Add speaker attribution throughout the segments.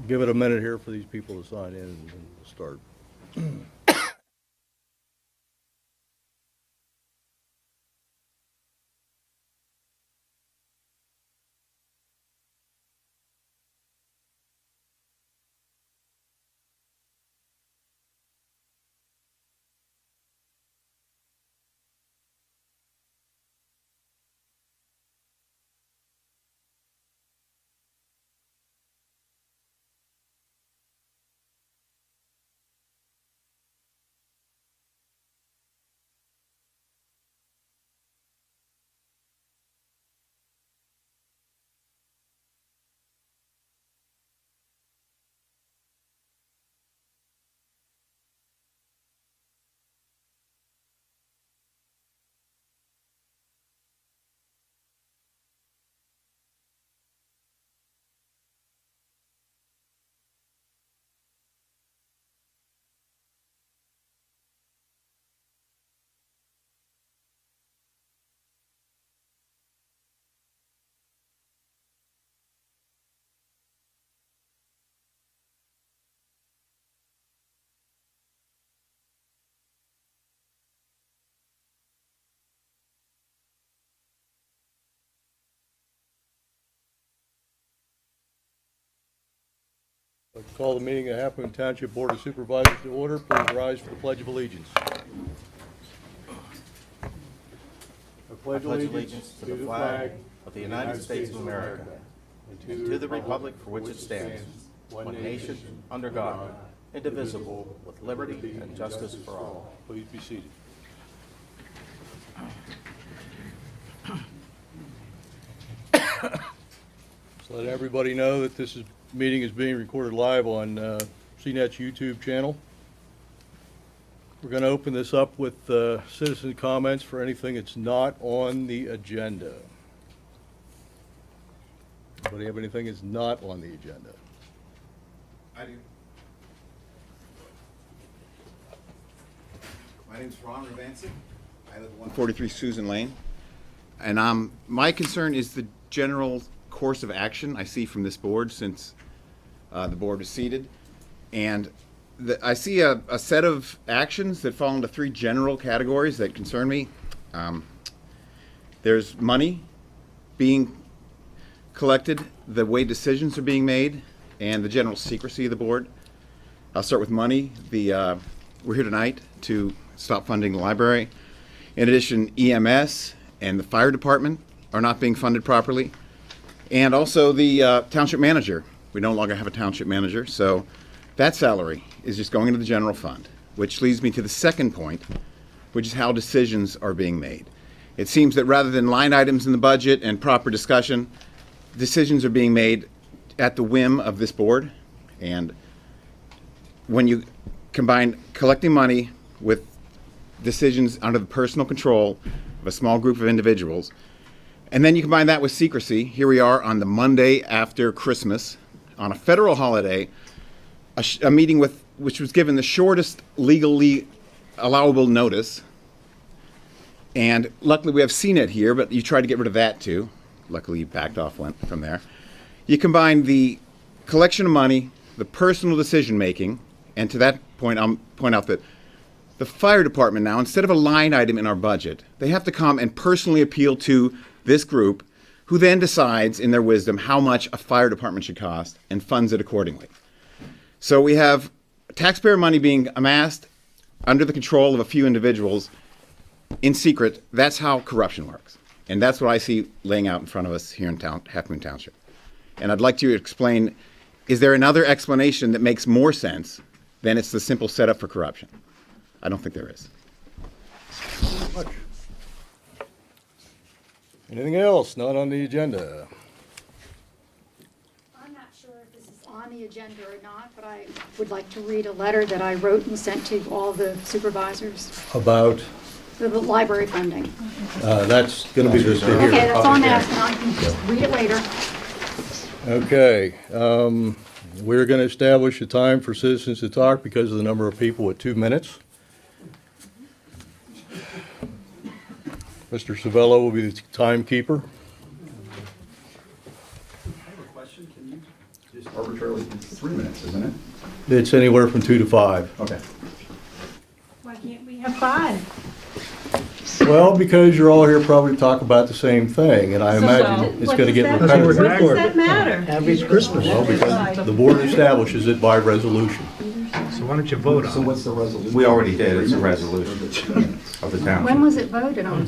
Speaker 1: Give it a minute here for these people to sign in and then we'll start. I'd like to call the meeting of Halfmoon Township Board of Supervisors to order. Please rise for the Pledge of Allegiance. I
Speaker 2: pledge allegiance to the flag of the United States of America and to the republic for which it stands, one nation, under God, indivisible, with liberty and justice for all.
Speaker 1: Please be seated. So let everybody know that this meeting is being recorded live on CNET's YouTube channel. We're going to open this up with citizen comments for anything that's not on the agenda. Anybody have anything that's not on the agenda?
Speaker 3: I do. My name's Ron Ravancic. I live at 143 Susan Lane. And my concern is the general course of action I see from this board since the board was seated. And I see a set of actions that fall into three general categories that concern me. There's money being collected, the way decisions are being made, and the general secrecy of the board. I'll start with money. We're here tonight to stop funding the library. In addition, EMS and the fire department are not being funded properly. And also the township manager. We no longer have a township manager, so that salary is just going into the general fund, which leads me to the second point, which is how decisions are being made. It seems that rather than line items in the budget and proper discussion, decisions are being made at the whim of this board. And when you combine collecting money with decisions under the personal control of a small group of individuals, and then you combine that with secrecy, here we are on the Monday after Christmas, on a federal holiday, a meeting which was given the shortest legally allowable notice. And luckily we have CNET here, but you tried to get rid of that too. Luckily you backed off from there. You combine the collection of money, the personal decision making, and to that point I'll point out that the fire department now, instead of a line item in our budget, they have to come and personally appeal to this group, who then decides in their wisdom how much a fire department should cost and funds it accordingly. So we have taxpayer money being amassed under the control of a few individuals in secret. That's how corruption works. And that's what I see laying out in front of us here in Halfmoon Township. And I'd like to explain, is there another explanation that makes more sense than it's the simple setup for corruption? I don't think there is.
Speaker 1: Much. Anything else not on the agenda?
Speaker 4: I'm not sure if this is on the agenda or not, but I would like to read a letter that I wrote and sent to all the supervisors,
Speaker 1: About,
Speaker 4: the library funding.
Speaker 1: that's going to be this here.
Speaker 4: Okay, that's on that, and I can just read it later.
Speaker 1: Okay, we're going to establish a time for citizens to talk because of the number of people at 2 minutes. Mr. Savello will be the timekeeper.
Speaker 5: I have a question. Can you just arbitrarily do 3 minutes?
Speaker 1: it's anywhere from 2 to 5.
Speaker 3: Okay.
Speaker 5: Why can't we have 5?
Speaker 1: Well, because you're all here probably to talk about the same thing, and I imagine it's gonna get
Speaker 5: What does
Speaker 1: repetitive.
Speaker 5: that matter?
Speaker 6: Average Christmas.
Speaker 1: Well, because the board establishes it by resolution.
Speaker 6: So why don't you vote on it?
Speaker 3: what's the resolution?
Speaker 2: We already did, it's a resolution of the
Speaker 4: When
Speaker 2: township.
Speaker 4: was it voted on?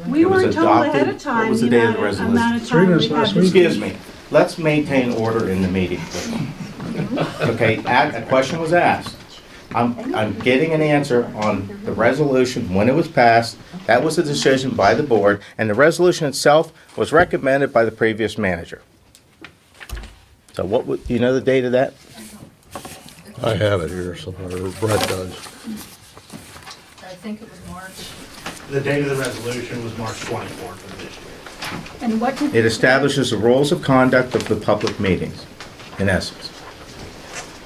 Speaker 5: We
Speaker 2: It was
Speaker 5: weren't told ahead
Speaker 2: adopted.
Speaker 5: of time
Speaker 2: What was
Speaker 5: the
Speaker 2: the date of
Speaker 5: amount
Speaker 2: the
Speaker 5: amount of
Speaker 6: 3
Speaker 5: time
Speaker 6: minutes
Speaker 5: we
Speaker 6: last
Speaker 5: have to
Speaker 6: week.
Speaker 2: Excuse me, let's maintain order in the meeting, please. Okay, a question was asked. I'm getting an answer on the resolution, when it was passed. That was a decision by the board, and the resolution itself was recommended by the previous manager. So what would, do you know the date of that?
Speaker 1: I have it here somewhere, or Brett does.
Speaker 7: I think it was March.
Speaker 8: The date of the resolution was March 24th of this year.
Speaker 4: And what did?
Speaker 2: It establishes the rules of conduct of the public meetings, in essence.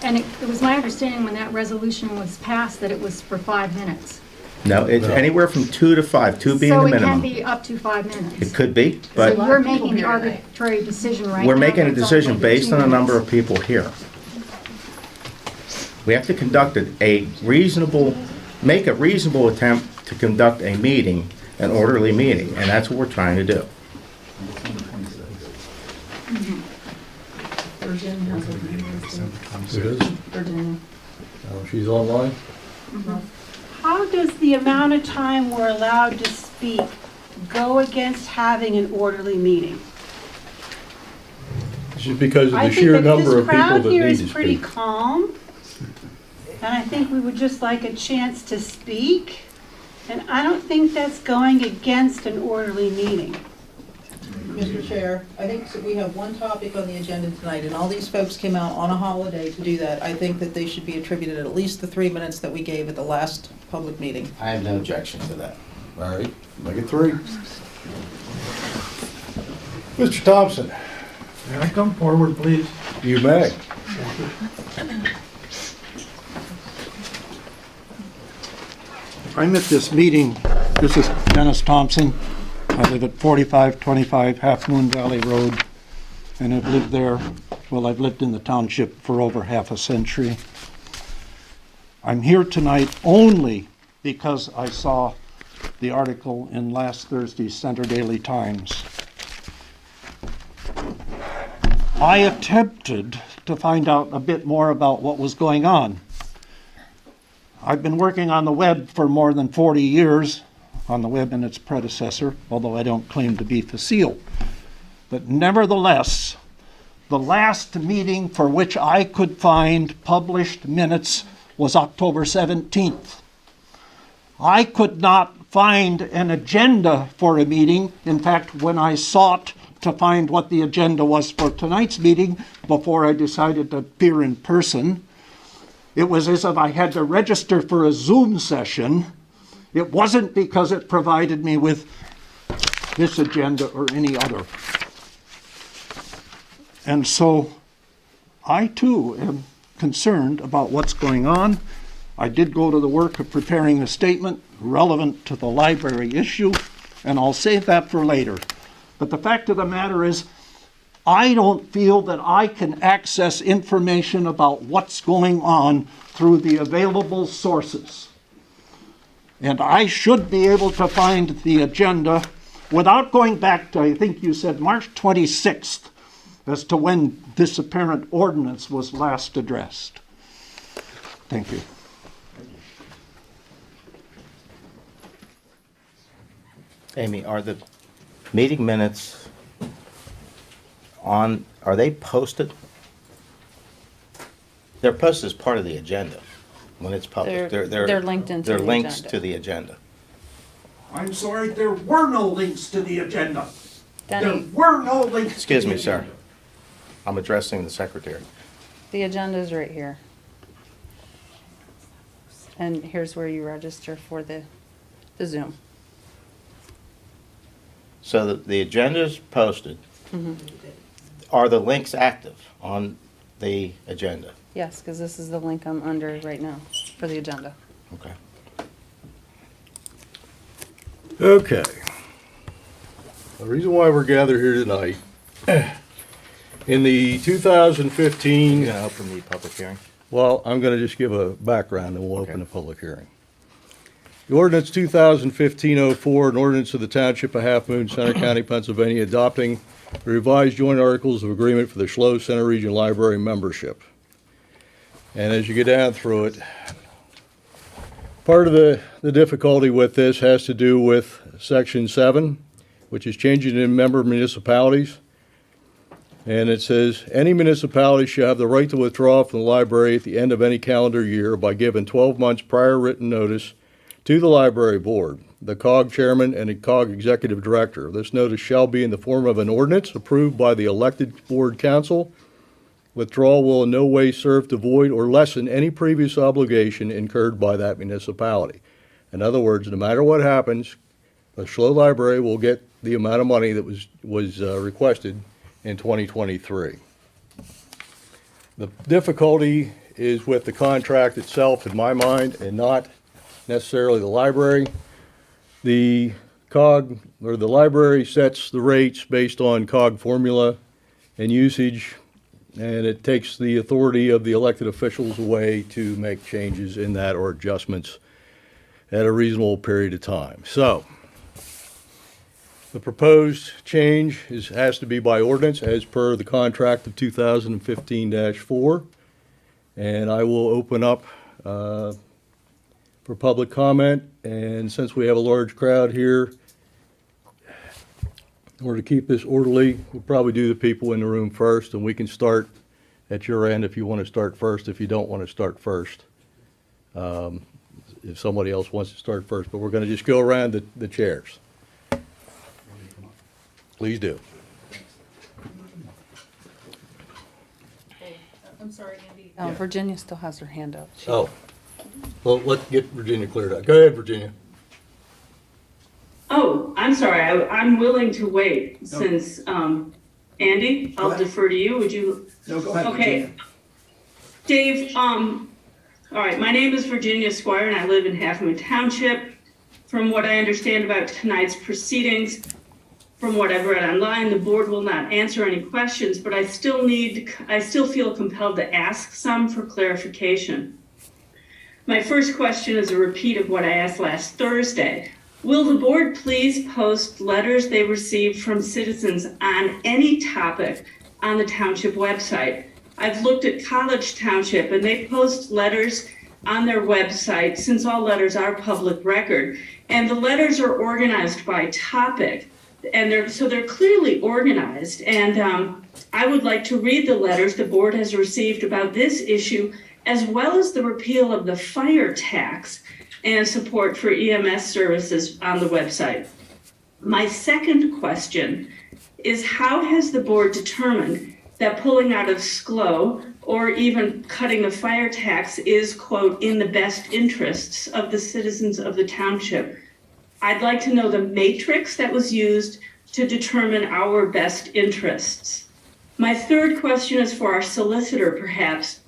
Speaker 4: And it was my understanding when that resolution was passed that it was for 5 minutes.
Speaker 2: No, it's
Speaker 1: No.
Speaker 2: anywhere from 2 to 5, 2 being
Speaker 4: So
Speaker 2: the
Speaker 4: it can
Speaker 2: minimum.
Speaker 4: be up to 5 minutes.
Speaker 2: It could be,
Speaker 4: So
Speaker 2: but
Speaker 4: you're making the arbitrary decision right now.
Speaker 2: we're making a
Speaker 4: that's
Speaker 2: decision
Speaker 4: only
Speaker 2: based
Speaker 4: 2
Speaker 2: on the number
Speaker 4: minutes.
Speaker 2: of people here. We have to conduct a reasonable, make a reasonable attempt to conduct a meeting, an orderly meeting, and that's what we're trying to do.
Speaker 7: Virginia has a
Speaker 1: It is?
Speaker 7: Virginia.
Speaker 1: Oh, she's online?
Speaker 5: How does the amount of time we're allowed to speak go against having an orderly meeting?
Speaker 1: It's just because of
Speaker 5: I
Speaker 1: the
Speaker 5: think
Speaker 1: sheer
Speaker 5: that
Speaker 1: number
Speaker 5: this
Speaker 1: of people
Speaker 5: crowd
Speaker 1: that
Speaker 5: here
Speaker 1: need
Speaker 5: is
Speaker 1: to
Speaker 5: pretty
Speaker 1: speak.
Speaker 5: calm, and I think we would just like a chance to speak, and I don't think that's going against an orderly meeting.
Speaker 7: Mr. Chair, I think that we have one topic on the agenda tonight, and all these folks came out on a holiday to do that. I think that they should be attributed at least the 3 minutes that we gave at the last public meeting.
Speaker 2: I have no objection to that.
Speaker 1: All right, make it 3. Mr. Thompson,
Speaker 6: May I come forward, please?
Speaker 1: you may.
Speaker 6: I'm at this meeting, this is Dennis Thompson. I live at 4525 Halfmoon Valley Road, and I've lived there, well, I've lived in the township for over half a century. I'm here tonight only because I saw the article in last Thursday's Center Daily Times. I attempted to find out a bit more about what was going on. I've been working on the web for more than 40 years, on the web and its predecessor, although I don't claim to be facile. But nevertheless, the last meeting for which I could find published minutes was October 17th. I could not find an agenda for a meeting. In fact, when I sought to find what the agenda was for tonight's meeting before I decided to appear in person, it was as if I had to register for a Zoom session. It wasn't because it provided me with this agenda or any other. And so I too am concerned about what's going on. I did go to the work of preparing a statement relevant to the library issue, and I'll save that for later. But the fact of the matter is, I don't feel that I can access information about what's going on through the available sources. And I should be able to find the agenda without going back to, I think you said, March 26th, as to when this apparent ordinance was last addressed. Thank you.
Speaker 2: Amy, are the meeting minutes on, are they posted? They're posted as part of the agenda when it's published.
Speaker 9: They're linked into
Speaker 2: They're
Speaker 9: the
Speaker 2: links
Speaker 9: agenda.
Speaker 2: to the agenda.
Speaker 6: I'm sorry, there were no links to the agenda. There
Speaker 9: Denny,
Speaker 6: were no links to
Speaker 2: Excuse
Speaker 6: the
Speaker 2: me, sir.
Speaker 6: agenda.
Speaker 2: I'm addressing the secretary.
Speaker 9: the agenda's right here. And here's where you register for the Zoom.
Speaker 2: So the agenda is posted.
Speaker 9: Mm-hmm.
Speaker 2: Are the links active on the agenda?
Speaker 9: Yes, because this is the link I'm under right now for the agenda.
Speaker 2: Okay.
Speaker 1: Okay. The reason why we're gathered here tonight In the 2015,
Speaker 2: You're gonna open the public hearing?
Speaker 1: well, I'm going to just give a background and we'll
Speaker 2: Okay.
Speaker 1: open the public hearing. The ordinance 2015-04, an ordinance of the Township of Half Moon, Center County, Pennsylvania, adopting the revised joint articles of agreement for the Schloss Center Region Library membership. And as you get down through it, part of the difficulty with this has to do with Section 7, which is changing in member municipalities. And it says, any municipality shall have the right to withdraw from the library at the end of any calendar year by giving 12 months prior written notice to the library board, the COG chairman, and the COG executive director. This notice shall be in the form of an ordinance approved by the elected board council. Withdrawal will in no way serve to void or lessen any previous obligation incurred by that municipality. In other words, no matter what happens, the Schloss Library will get the amount of money that was requested in 2023. The difficulty is with the contract itself, in my mind, and not necessarily the library. The COG, or the library, sets the rates based on COG formula and usage, and it takes the authority of the elected officials away to make changes in that or adjustments at a reasonable period of time. So, the proposed change has to be by ordinance as per the contract of 2015-4. And I will open up for public comment. And since we have a large crowd here, in order to keep this orderly, we'll probably do the people in the room first, and we can start at your end if you want to start first, if you don't want to start first. If somebody else wants to start first, but we're going to just go around the chairs. Please do.
Speaker 7: I'm sorry, Andy.
Speaker 9: Virginia still has her hand up.
Speaker 1: Oh, well, let's get Virginia cleared out. Go ahead, Virginia.
Speaker 10: Oh, I'm sorry. I'm willing to wait since, Andy, I'll defer to you. Would you?
Speaker 6: No, go ahead,
Speaker 10: Okay.
Speaker 6: Virginia.
Speaker 10: Dave, all right, my name is Virginia Squire and I live in Halfmoon Township. From what I understand about tonight's proceedings, from what I've read online, the board will not answer any questions, but I still feel compelled to ask some for clarification. My first question is a repeat of what I asked last Thursday. Will the board please post letters they received from citizens on any topic on the township website? I've looked at College Township and they post letters on their website since all letters are public record. And the letters are organized by topic. And they're clearly organized. And I would like to read the letters the board has received about this issue, as well as the repeal of the fire tax and support for EMS services on the website. My second question is, how has the board determined that pulling out of SCLO or even cutting the fire tax is, quote, in the best interests of the citizens of the township? I'd like to know the matrix that was used to determine our best interests. My third question is for our solicitor, perhaps.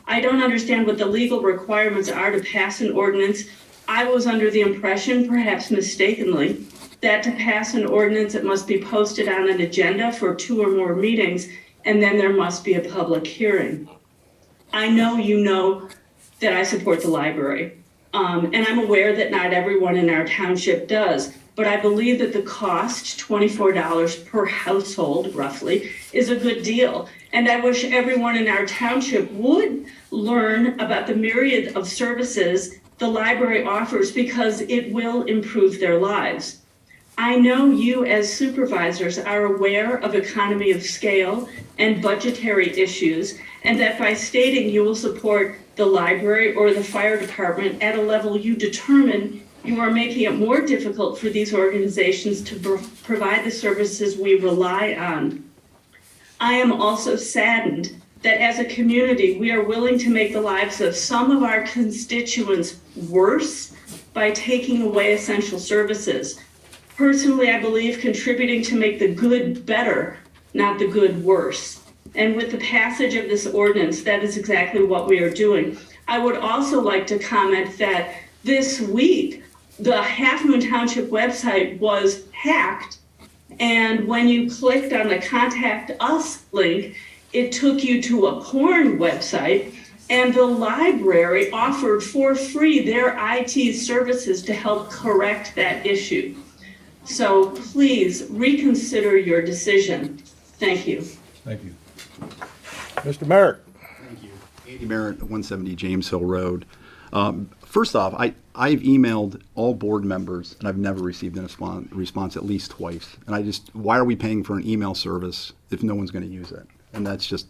Speaker 10: I don't understand what the legal requirements are to pass an ordinance. I was under the impression, perhaps mistakenly, that to pass an ordinance, it must be posted on an agenda for 2 or more meetings, and then there must be a public hearing. I know you know that I support the library. And I'm aware that not everyone in our township does, but I believe that the cost, $24 per household roughly, is a good deal. And I wish everyone in our township would learn about the myriad of services the library offers, because it will improve their lives. I know you as supervisors are aware of economy of scale and budgetary issues, and that by stating you will support the library or the fire department at a level you determine, you are making it more difficult for these organizations to provide the services we rely on. I am also saddened that as a community, we are willing to make the lives of some of our constituents worse by taking away essential services. Personally, I believe contributing to make the good better, not the good worse. And with the passage of this ordinance, that is exactly what we are doing. I would also like to comment that this week, the Halfmoon Township website was hacked And when you clicked on the Contact Us link, it took you to a porn website, and the library offered for free their IT services to help correct that issue. So please reconsider your decision. Thank you.
Speaker 1: Thank you. Mr. Merrick?
Speaker 11: Thank you. Andy Merritt, 170 James Hill Road. First off, I've emailed all board members, and I've never received a response at least twice. And why are we paying for an email service if no one's going to use it? And that's just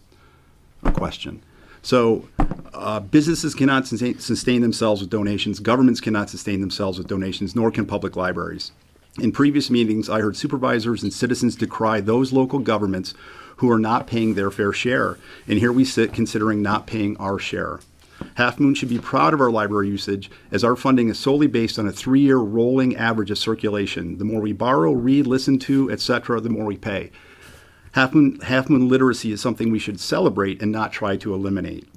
Speaker 11: a question. So businesses cannot sustain themselves with donations. Governments cannot sustain themselves with donations, nor can public libraries. In previous meetings, I heard supervisors and citizens decry those local governments who are not paying their fair share. And here we sit considering not paying our share. Halfmoon should be proud of our library usage, as our funding is solely based on a 3-year rolling average of circulation. The more we borrow, read, listen to, etc., the more we pay. Halfmoon literacy is something we should celebrate and not try to eliminate.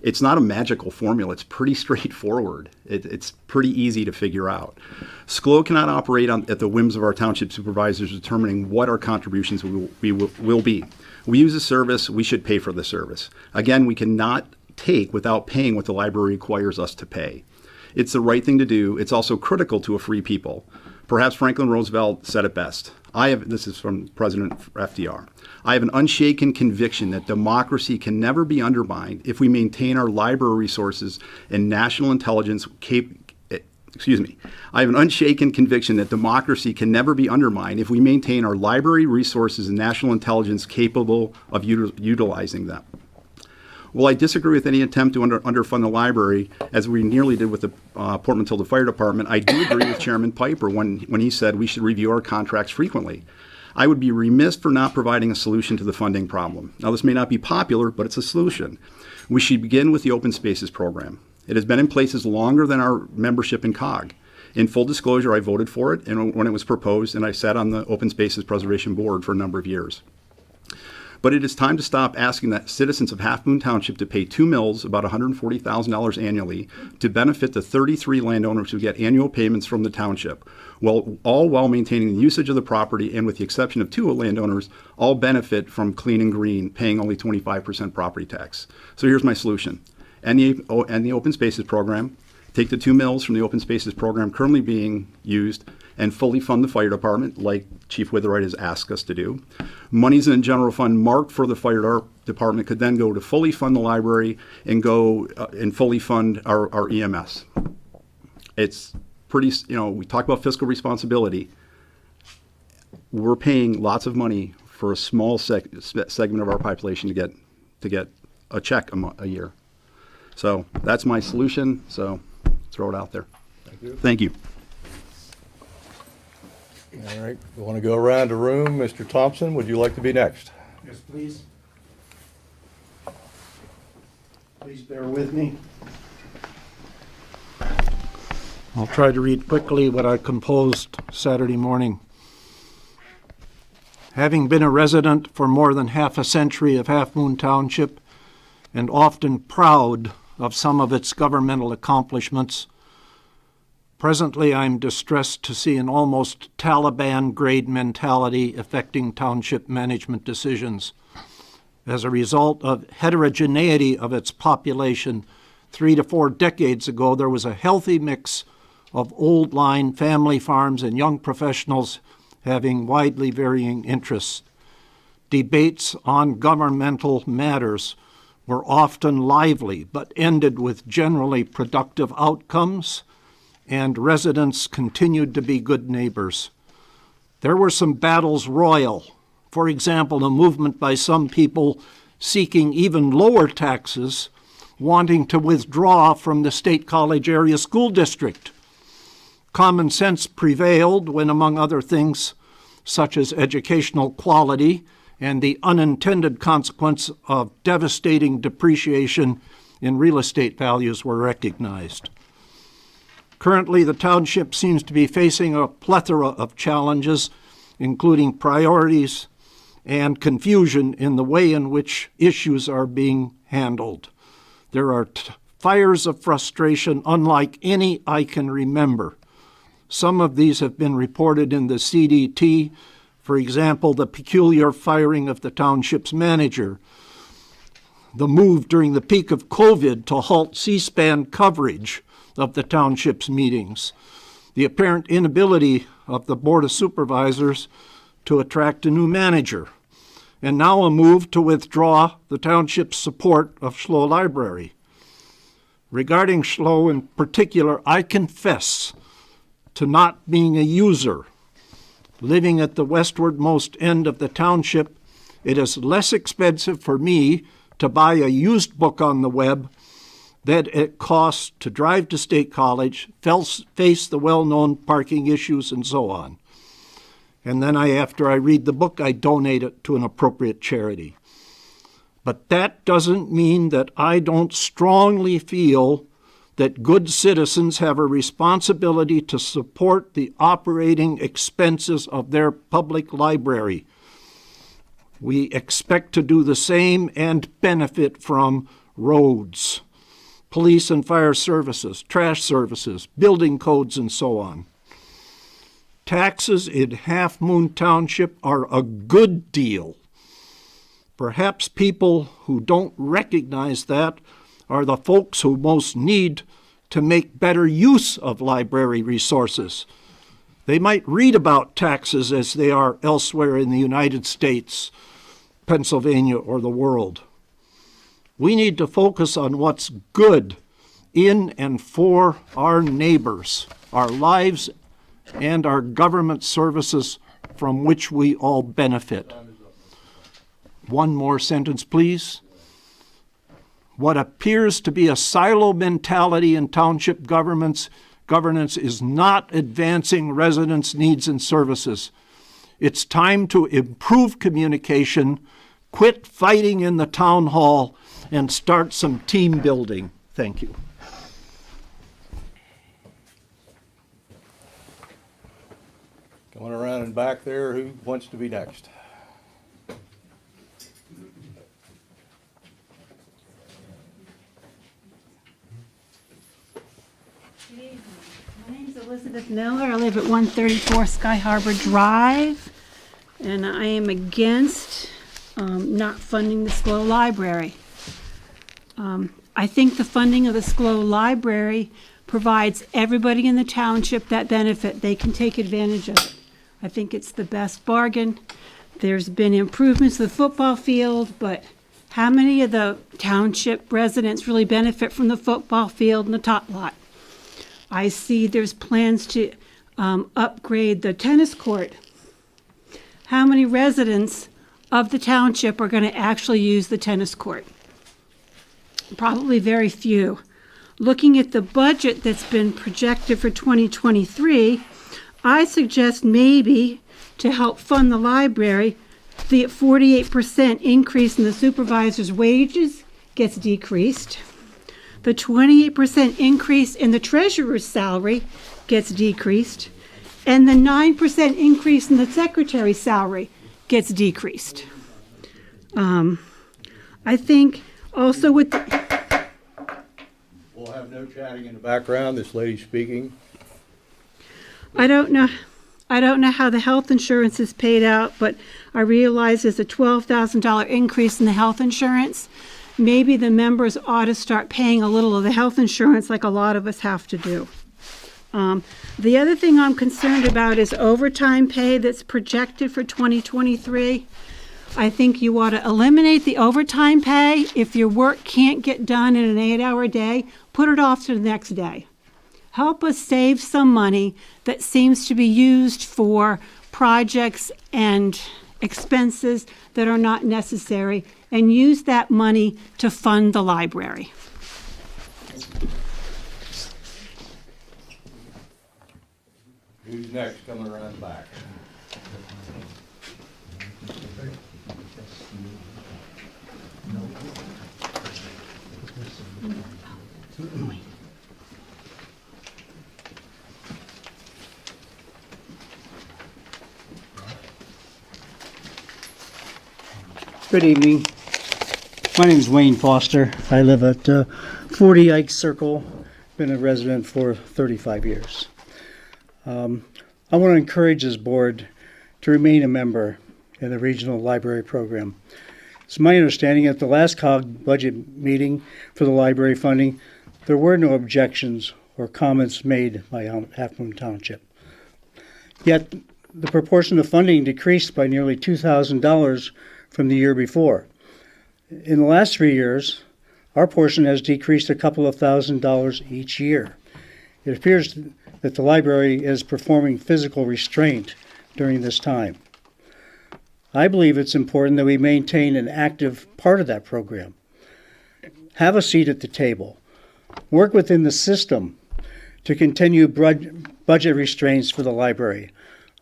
Speaker 11: It's not a magical formula. It's pretty straightforward. It's pretty easy to figure out. SCLO cannot operate at the whims of our township supervisors determining what our contributions will be. We use a service, we should pay for the service. Again, we cannot take without paying what the library requires us to pay. It's the right thing to do. It's also critical to a free people. Perhaps Franklin Roosevelt said it best. This is from President FDR. I have an unshaken conviction that democracy can never be undermined if we maintain our library resources and national intelligence I have an unshaken conviction that democracy can never be undermined if we maintain our library resources and national intelligence capable of utilizing them. While I disagree with any attempt to underfund the library, as we nearly did with the Port Matilda Fire Department, I do agree with Chairman Piper when he said we should review our contracts frequently. I would be remiss for not providing a solution to the funding problem. Now, this may not be popular, but it's a solution. We should begin with the Open Spaces program. It has been in place longer than our membership in COG. In full disclosure, I voted for it when it was proposed, and I sat on the Open Spaces Preservation Board for a number of years. But it is time to stop asking the citizens of Halfmoon Township to pay 2 mills, about $140,000 annually, to benefit the 33 landowners who get annual payments from the township, all while maintaining the usage of the property, and with the exception of 2 landowners, all benefit from clean and green, paying only 25% property tax. So here's my solution. End the Open Spaces program, take the 2 mills from the Open Spaces program currently being used, and fully fund the fire department, like Chief Witherite has asked us to do. Monies in the general fund marked for the fire department could then go to fully fund the library and go and fully fund our EMS. It's pretty, we talk about fiscal responsibility. We're paying lots of money for a small segment of our population to get a check a year. So that's my solution. So throw it out there.
Speaker 1: Thank you.
Speaker 11: Thank you.
Speaker 1: All right, we want to go around the room. Mr. Thompson, would you like to be next?
Speaker 6: Yes, please. Please bear with me. I'll try to read quickly what I composed Saturday morning. Having been a resident for more than half a century of Halfmoon Township, and often proud of some of its governmental accomplishments, presently, I'm distressed to see an almost Taliban-grade mentality affecting township management decisions. As a result of heterogeneity of its population, 3 to 4 decades ago, there was a healthy mix of old-line family farms and young professionals having widely varying interests. Debates on governmental matters were often lively, but ended with generally productive outcomes, and residents continued to be good neighbors. There were some battles royal. For example, a movement by some people seeking even lower taxes, wanting to withdraw from the State College Area School District. Common sense prevailed when, among other things, such as educational quality and the unintended consequence of devastating depreciation in real estate values were recognized. Currently, the township seems to be facing a plethora of challenges, including priorities and confusion in the way in which issues are being handled. There are fires of frustration unlike any I can remember. Some of these have been reported in the CDT, For example, the peculiar firing of the township's manager, the move during the peak of COVID to halt C-SPAN coverage of the township's meetings, the apparent inability of the Board of Supervisors to attract a new manager, and now a move to withdraw the township's support of Schlow Library. Regarding Schlow in particular, I confess to not being a user. Living at the westwardmost end of the township, it is less expensive for me to buy a used book on the web than it costs to drive to State College, face the well-known parking issues, and so on. And then after I read the book, I donate it to an appropriate charity. But that doesn't mean that I don't strongly feel that good citizens have a responsibility to support the operating expenses of their public library. We expect to do the same and benefit from roads, police and fire services, trash services, building codes, and so on. Taxes in Halfmoon Township are a good deal. Perhaps people who don't recognize that are the folks who most need to make better use of library resources. They might read about taxes as they are elsewhere in the United States, Pennsylvania, or the world. We need to focus on what's good in and for our neighbors, our lives, and our government services from which we all benefit. One more sentence, please. What appears to be a silo mentality in township governance is not advancing residents' needs and services. It's time to improve communication, quit fighting in the town hall, and start some team building. Thank you.
Speaker 1: Going around and back there, who wants to be next?
Speaker 5: My name's Elizabeth Miller. I live at 134 Sky Harbor Drive, and I am against not funding the SCLO Library. I think the funding of the SCLO Library provides everybody in the township that benefit. They can take advantage of it. I think it's the best bargain. There's been improvements to the football field, but how many of the township residents really benefit from the football field and the tot lot? I see there's plans to upgrade the tennis court. How many residents of the township are going to actually use the tennis court? Probably very few. Looking at the budget that's been projected for 2023, I suggest maybe to help fund the library, the 48% increase in the supervisor's wages gets decreased. The 28% increase in the treasurer's salary gets decreased, and the 9% increase in the secretary's salary gets decreased. I think also with the...
Speaker 1: We'll have no chatting in the background. This lady's speaking.
Speaker 5: I don't know how the health insurance is paid out, but I realize there's a $12,000 increase in the health insurance. Maybe the members ought to start paying a little of the health insurance like a lot of us have to do. The other thing I'm concerned about is overtime pay that's projected for 2023. I think you ought to eliminate the overtime pay. If your work can't get done in an 8-hour day, put it off to the next day. Help us save some money that seems to be used for projects and expenses that are not necessary, and use that money to fund the library.
Speaker 1: Who's next coming around the back?
Speaker 12: Good evening. My name is Wayne Foster. I live at 40 Ike Circle. Been a resident for 35 years. I want to encourage this board to remain a member in the regional library program. It's my understanding at the last COG budget meeting for the library funding, there were no objections or comments made by Halfmoon Township. Yet, the proportion of funding decreased by nearly $2,000 from the year before. In the last 3 years, our portion has decreased a couple of $1,000s each year. It appears that the library is performing physical restraint during this time. I believe it's important that we maintain an active part of that program. Have a seat at the table. Work within the system to continue budget restraints for the library.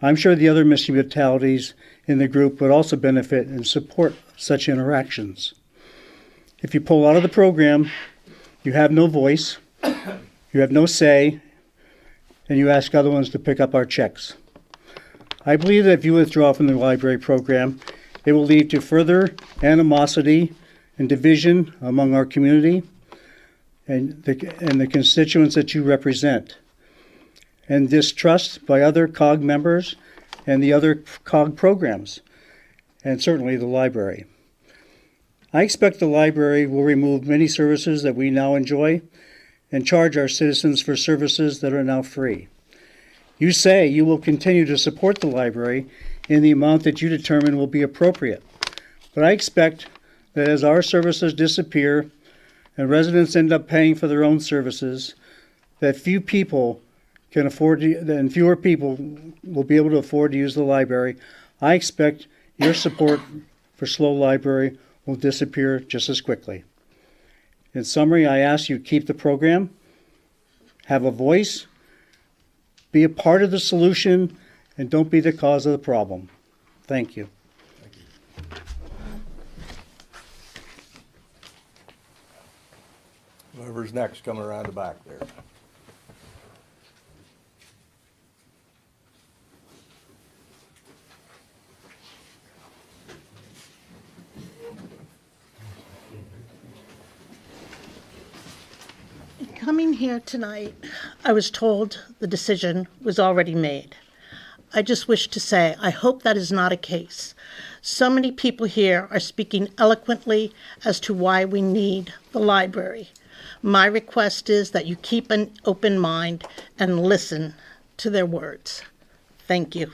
Speaker 12: I'm sure the other municipalities in the group would also benefit and support such interactions. If you pull out of the program, you have no voice, you have no say, and you ask other ones to pick up our checks. I believe that if you withdraw from the library program, it will lead to further animosity and division among our community and the constituents that you represent, and distrust by other COG members and the other COG programs, and certainly the library. I expect the library will remove many services that we now enjoy and charge our citizens for services that are now free. You say you will continue to support the library in the amount that you determine will be appropriate, but I expect that as our services disappear and residents end up paying for their own services, that few people can afford to, and fewer people will be able to afford to use the library. I expect your support for SLO Library will disappear just as quickly. In summary, I ask you keep the program, have a voice, be a part of the solution, and don't be the cause of the problem. Thank you.
Speaker 1: Whoever's next, coming around the back there.
Speaker 13: Coming here tonight, I was told the decision was already made. I just wish to say, I hope that is not a case. So many people here are speaking eloquently as to why we need the library. My request is that you keep an open mind and listen to their words. Thank you.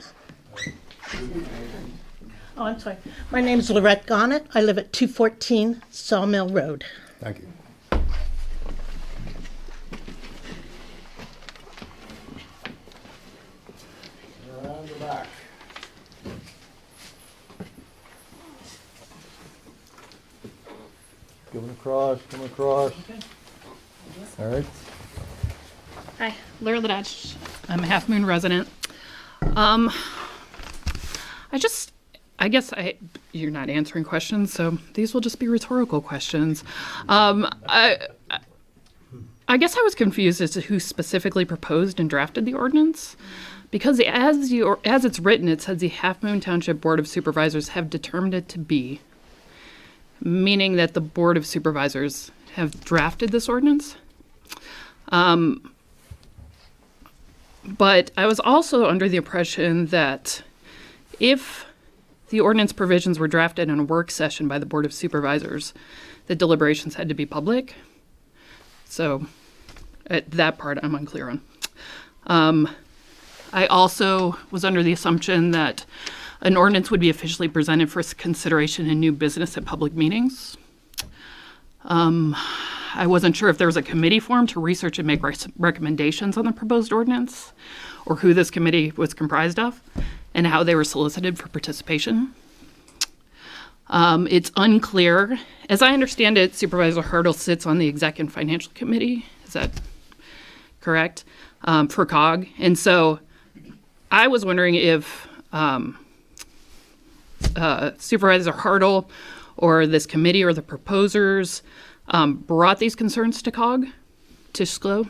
Speaker 13: Oh, I'm sorry. My name is Lorette Gonnett. I live at 214 Sawmill Road.
Speaker 1: Thank you. Around the back. Coming across, coming across. All right.
Speaker 14: Hi, Laura Ladach. I'm a Half Moon resident. You're not answering questions, so these will just be rhetorical questions. I guess I was confused as to who specifically proposed and drafted the ordinance, because as it's written, it says the Halfmoon Township Board of Supervisors have determined it to be, meaning that the Board of Supervisors have drafted this ordinance. But I was also under the impression that if the ordinance provisions were drafted in a work session by the Board of Supervisors, the deliberations had to be public. So that part I'm unclear on. I also was under the assumption that an ordinance would be officially presented for consideration in new business at public meetings. I wasn't sure if there was a committee formed to research and make recommendations on the proposed ordinance, or who this committee was comprised of, and how they were solicited for participation. It's unclear. As I understand it, Supervisor Hurdle sits on the Exec and Financial Committee. Is that correct? For COG. And so I was wondering if Supervisor Hurdle or this committee or the proposers brought these concerns to COG, to SCLO,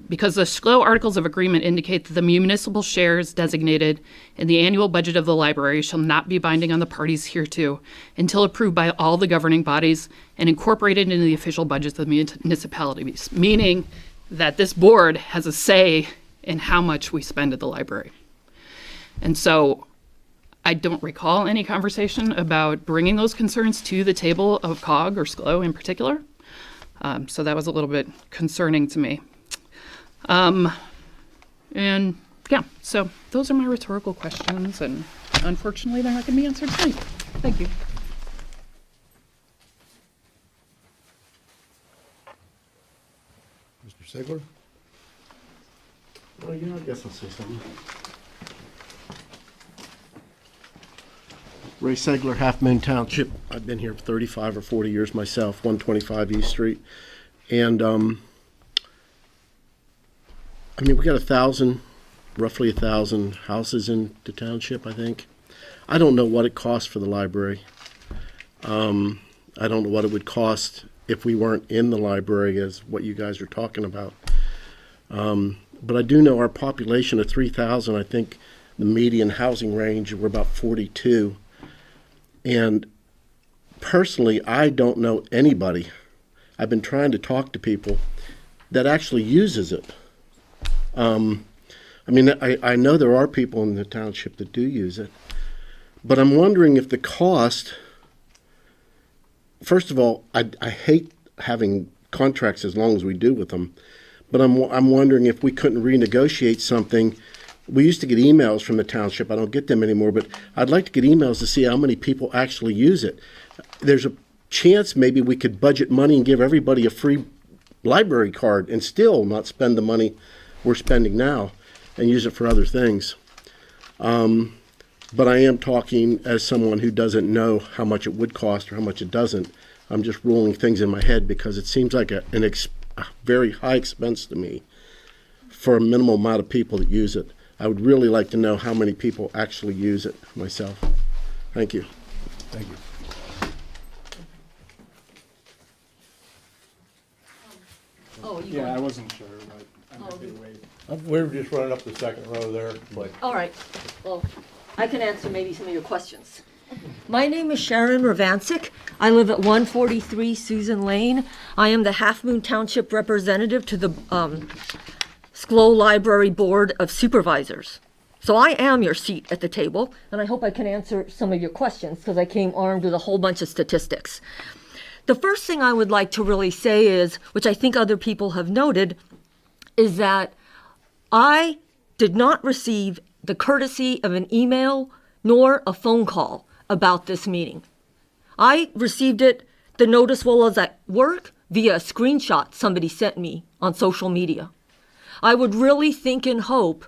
Speaker 14: because the SCLO Articles of Agreement indicate that the municipal shares designated in the annual budget of the library shall not be binding on the parties hereto until approved by all the governing bodies and incorporated into the official budgets of the municipalities, meaning that this board has a say in how much we spend at the library. And so I don't recall any conversation about bringing those concerns to the table of COG or SCLO in particular. So that was a little bit concerning to me. And yeah, so those are my rhetorical questions, and unfortunately they're not going to be answered tonight. Thank you.
Speaker 1: Mr. Sigler?
Speaker 15: Well, yeah, I guess I'll say something. Ray Segler, Halfmoon Township. I've been here for 35 or 40 years myself, 125 East Street. And, I mean, we got roughly 1,000 houses in the township, I think. I don't know what it costs for the library. I don't know what it would cost if we weren't in the library, as what you guys are talking about. But I do know our population of 3,000, I think the median housing range, we're about 42. And personally, I don't know anybody, I've been trying to talk to people, that actually uses it. I mean, I know there are people in the township that do use it, but I'm wondering if the cost, first of all, I hate having contracts as long as we do with them, but I'm wondering if we couldn't renegotiate something. We used to get emails from the township. I don't get them anymore, but I'd like to get emails to see how many people actually use it. There's a chance maybe we could budget money and give everybody a free library card and still not spend the money we're spending now and use it for other things. But I am talking as someone who doesn't know how much it would cost or how much it doesn't. I'm just rolling things in my head because it seems like a very high expense to me for a minimal amount of people that use it. I would really like to know how many people actually use it myself. Thank you.
Speaker 1: Thank you.
Speaker 16: Oh, you
Speaker 12: Yeah, I
Speaker 16: want-
Speaker 12: wasn't sure, but I'm happy to wait.
Speaker 1: We were just running up the second row there, but
Speaker 16: All right, well, I can answer maybe some of your questions. My name is Sharon Ravancic. I live at 143 Susan Lane. I am the Halfmoon Township representative to the SCLO Library Board of Supervisors. So I am your seat at the table, and I hope I can answer some of your questions because I came armed with a whole bunch of statistics. The first thing I would like to really say is, which I think other people have noted, is that I did not receive the courtesy of an email nor a phone call about this meeting. I received the notice while I was at work via a screenshot somebody sent me on social media. I would really think and hope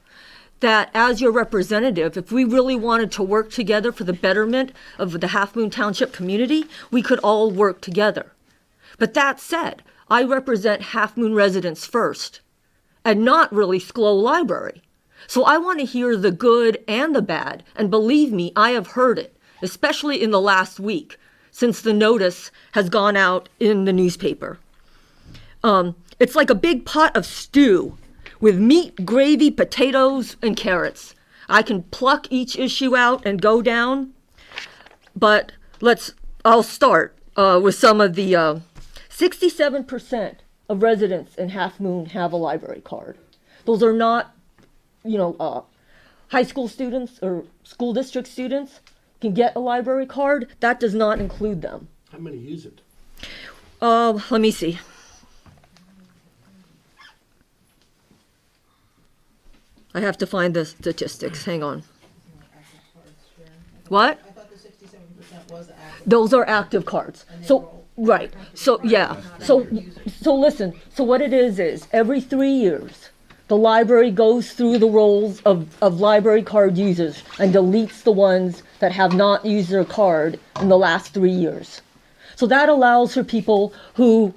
Speaker 16: that as your representative, if we really wanted to work together for the betterment of the Halfmoon Township community, we could all work together. But that said, I represent Halfmoon residents first, and not really SCLO Library. So I want to hear the good and the bad, and believe me, I have heard it, especially in the last week, since the notice has gone out in the newspaper. It's like a big pot of stew with meat, gravy, potatoes, and carrots. I can pluck each issue out and go down, but I'll start with some of the 67% of residents in Halfmoon have a library card. Those are not, high school students or school district students can get a library card. That does not include them.
Speaker 15: How many use it?
Speaker 16: Let me see. I have to find the statistics. Hang on. What?
Speaker 7: I thought the 67% was active.
Speaker 16: Those are active cards. So, right. So, yeah. So listen. So what it is every 3 years, the library goes through the rolls of library card users and deletes the ones that have not used their card in the last 3 years. So that allows for people who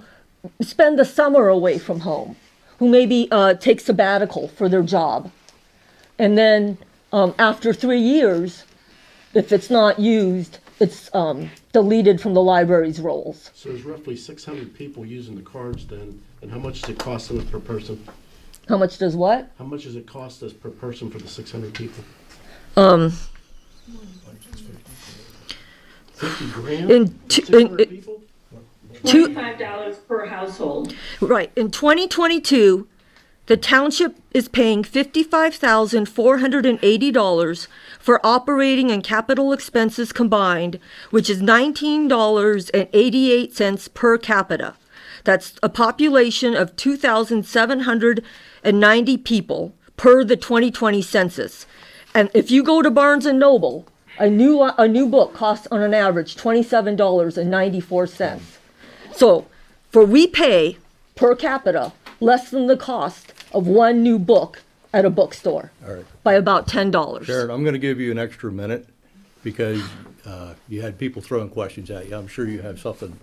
Speaker 16: spend the summer away from home, who maybe take sabbatical for their job. And then after 3 years, if it's not used, it's deleted from the library's rolls.
Speaker 15: So there's roughly 600 people using the cards then, and how much does it cost them per person?
Speaker 16: How much does what?
Speaker 15: How much does it cost us per person for the 600 people? 50 grand?
Speaker 16: In
Speaker 15: 600 people?
Speaker 10: $25 per household.
Speaker 16: Right. In 2022, the township is paying $55,480 for operating and capital expenses combined, which is $19.88 per capita. That's a population of 2,790 people per the 2020 census. And if you go to Barnes and Noble, a new book costs on an average $27.94. So, we pay per capita less than the cost of one new book at a bookstore.
Speaker 1: All right.
Speaker 16: By about $10.
Speaker 1: Sharon, I'm going to give you an extra minute because you had people throwing questions at you. I'm sure you have something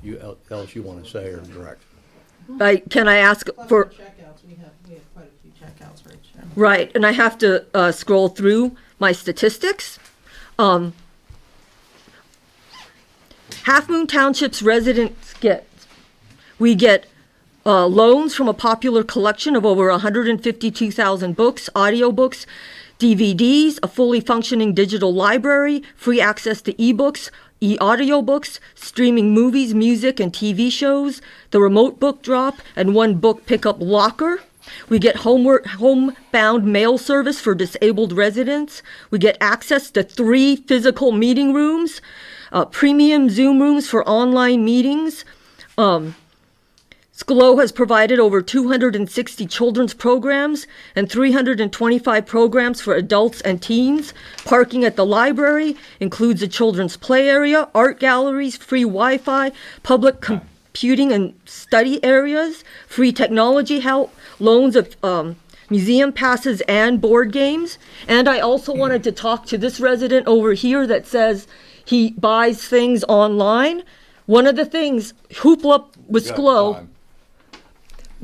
Speaker 1: else you want to say or direct.
Speaker 16: Can I ask for...
Speaker 7: Checkouts, we have quite a few checkouts right now.
Speaker 16: Right, and I have to scroll through my statistics. Halfmoon Township's residents we get loans from a popular collection of over 152,000 books, audiobooks, DVDs, a fully functioning digital library, free access to ebooks, e-audiobooks, streaming movies, music, and TV shows, the remote book drop, and one book pickup locker. We get homebound mail service for disabled residents. We get access to 3 physical meeting rooms, premium Zoom rooms for online meetings. SCLO has provided over 260 children's programs and 325 programs for adults and teens. Parking at the library includes a children's play area, art galleries, free Wi-Fi, public computing and study areas, free technology help, loans of museum passes and board games. And I also wanted to talk to this resident over here that says he buys things online. One of the things, Hoopla with SCLO.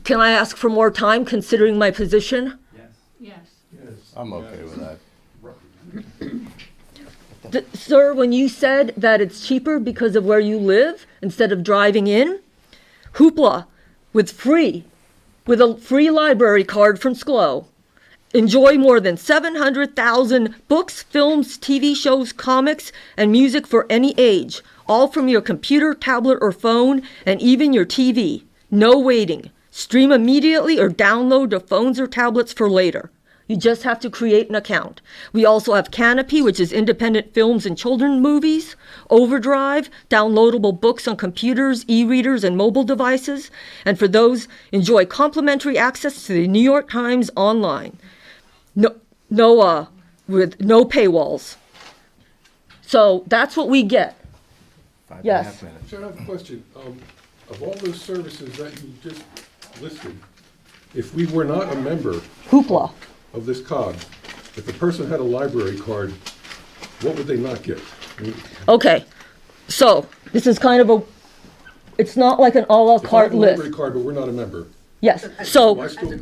Speaker 16: Can I ask for more time considering my position?
Speaker 1: Yes. I'm okay with that.
Speaker 16: Sir, when you said that it's cheaper because of where you live instead of driving in, Hoopla with a free library card from SCLO. Enjoy more than 700,000 books, films, TV shows, comics, and music for any age, all from your computer, tablet, or phone, and even your TV. No waiting. Stream immediately or download to phones or tablets for later. You just have to create an account. We also have Canopy, which is independent films and children's movies, Overdrive, downloadable books on computers, e-readers, and mobile devices, and for those, enjoy complimentary access to the New York Times online. With no paywalls. So that's what we get. Yes.
Speaker 17: Sure, I have a question. Of all those services that you just listed, if we were not a member
Speaker 16: Hoopla
Speaker 17: of this COG, if a person had a library card, what would they not get?
Speaker 16: Okay, so this is kind of it's not like an a la carte
Speaker 17: list. If I have a library
Speaker 16: list.
Speaker 17: card, but we're not a member.
Speaker 16: Yes, so,
Speaker 17: Do I still-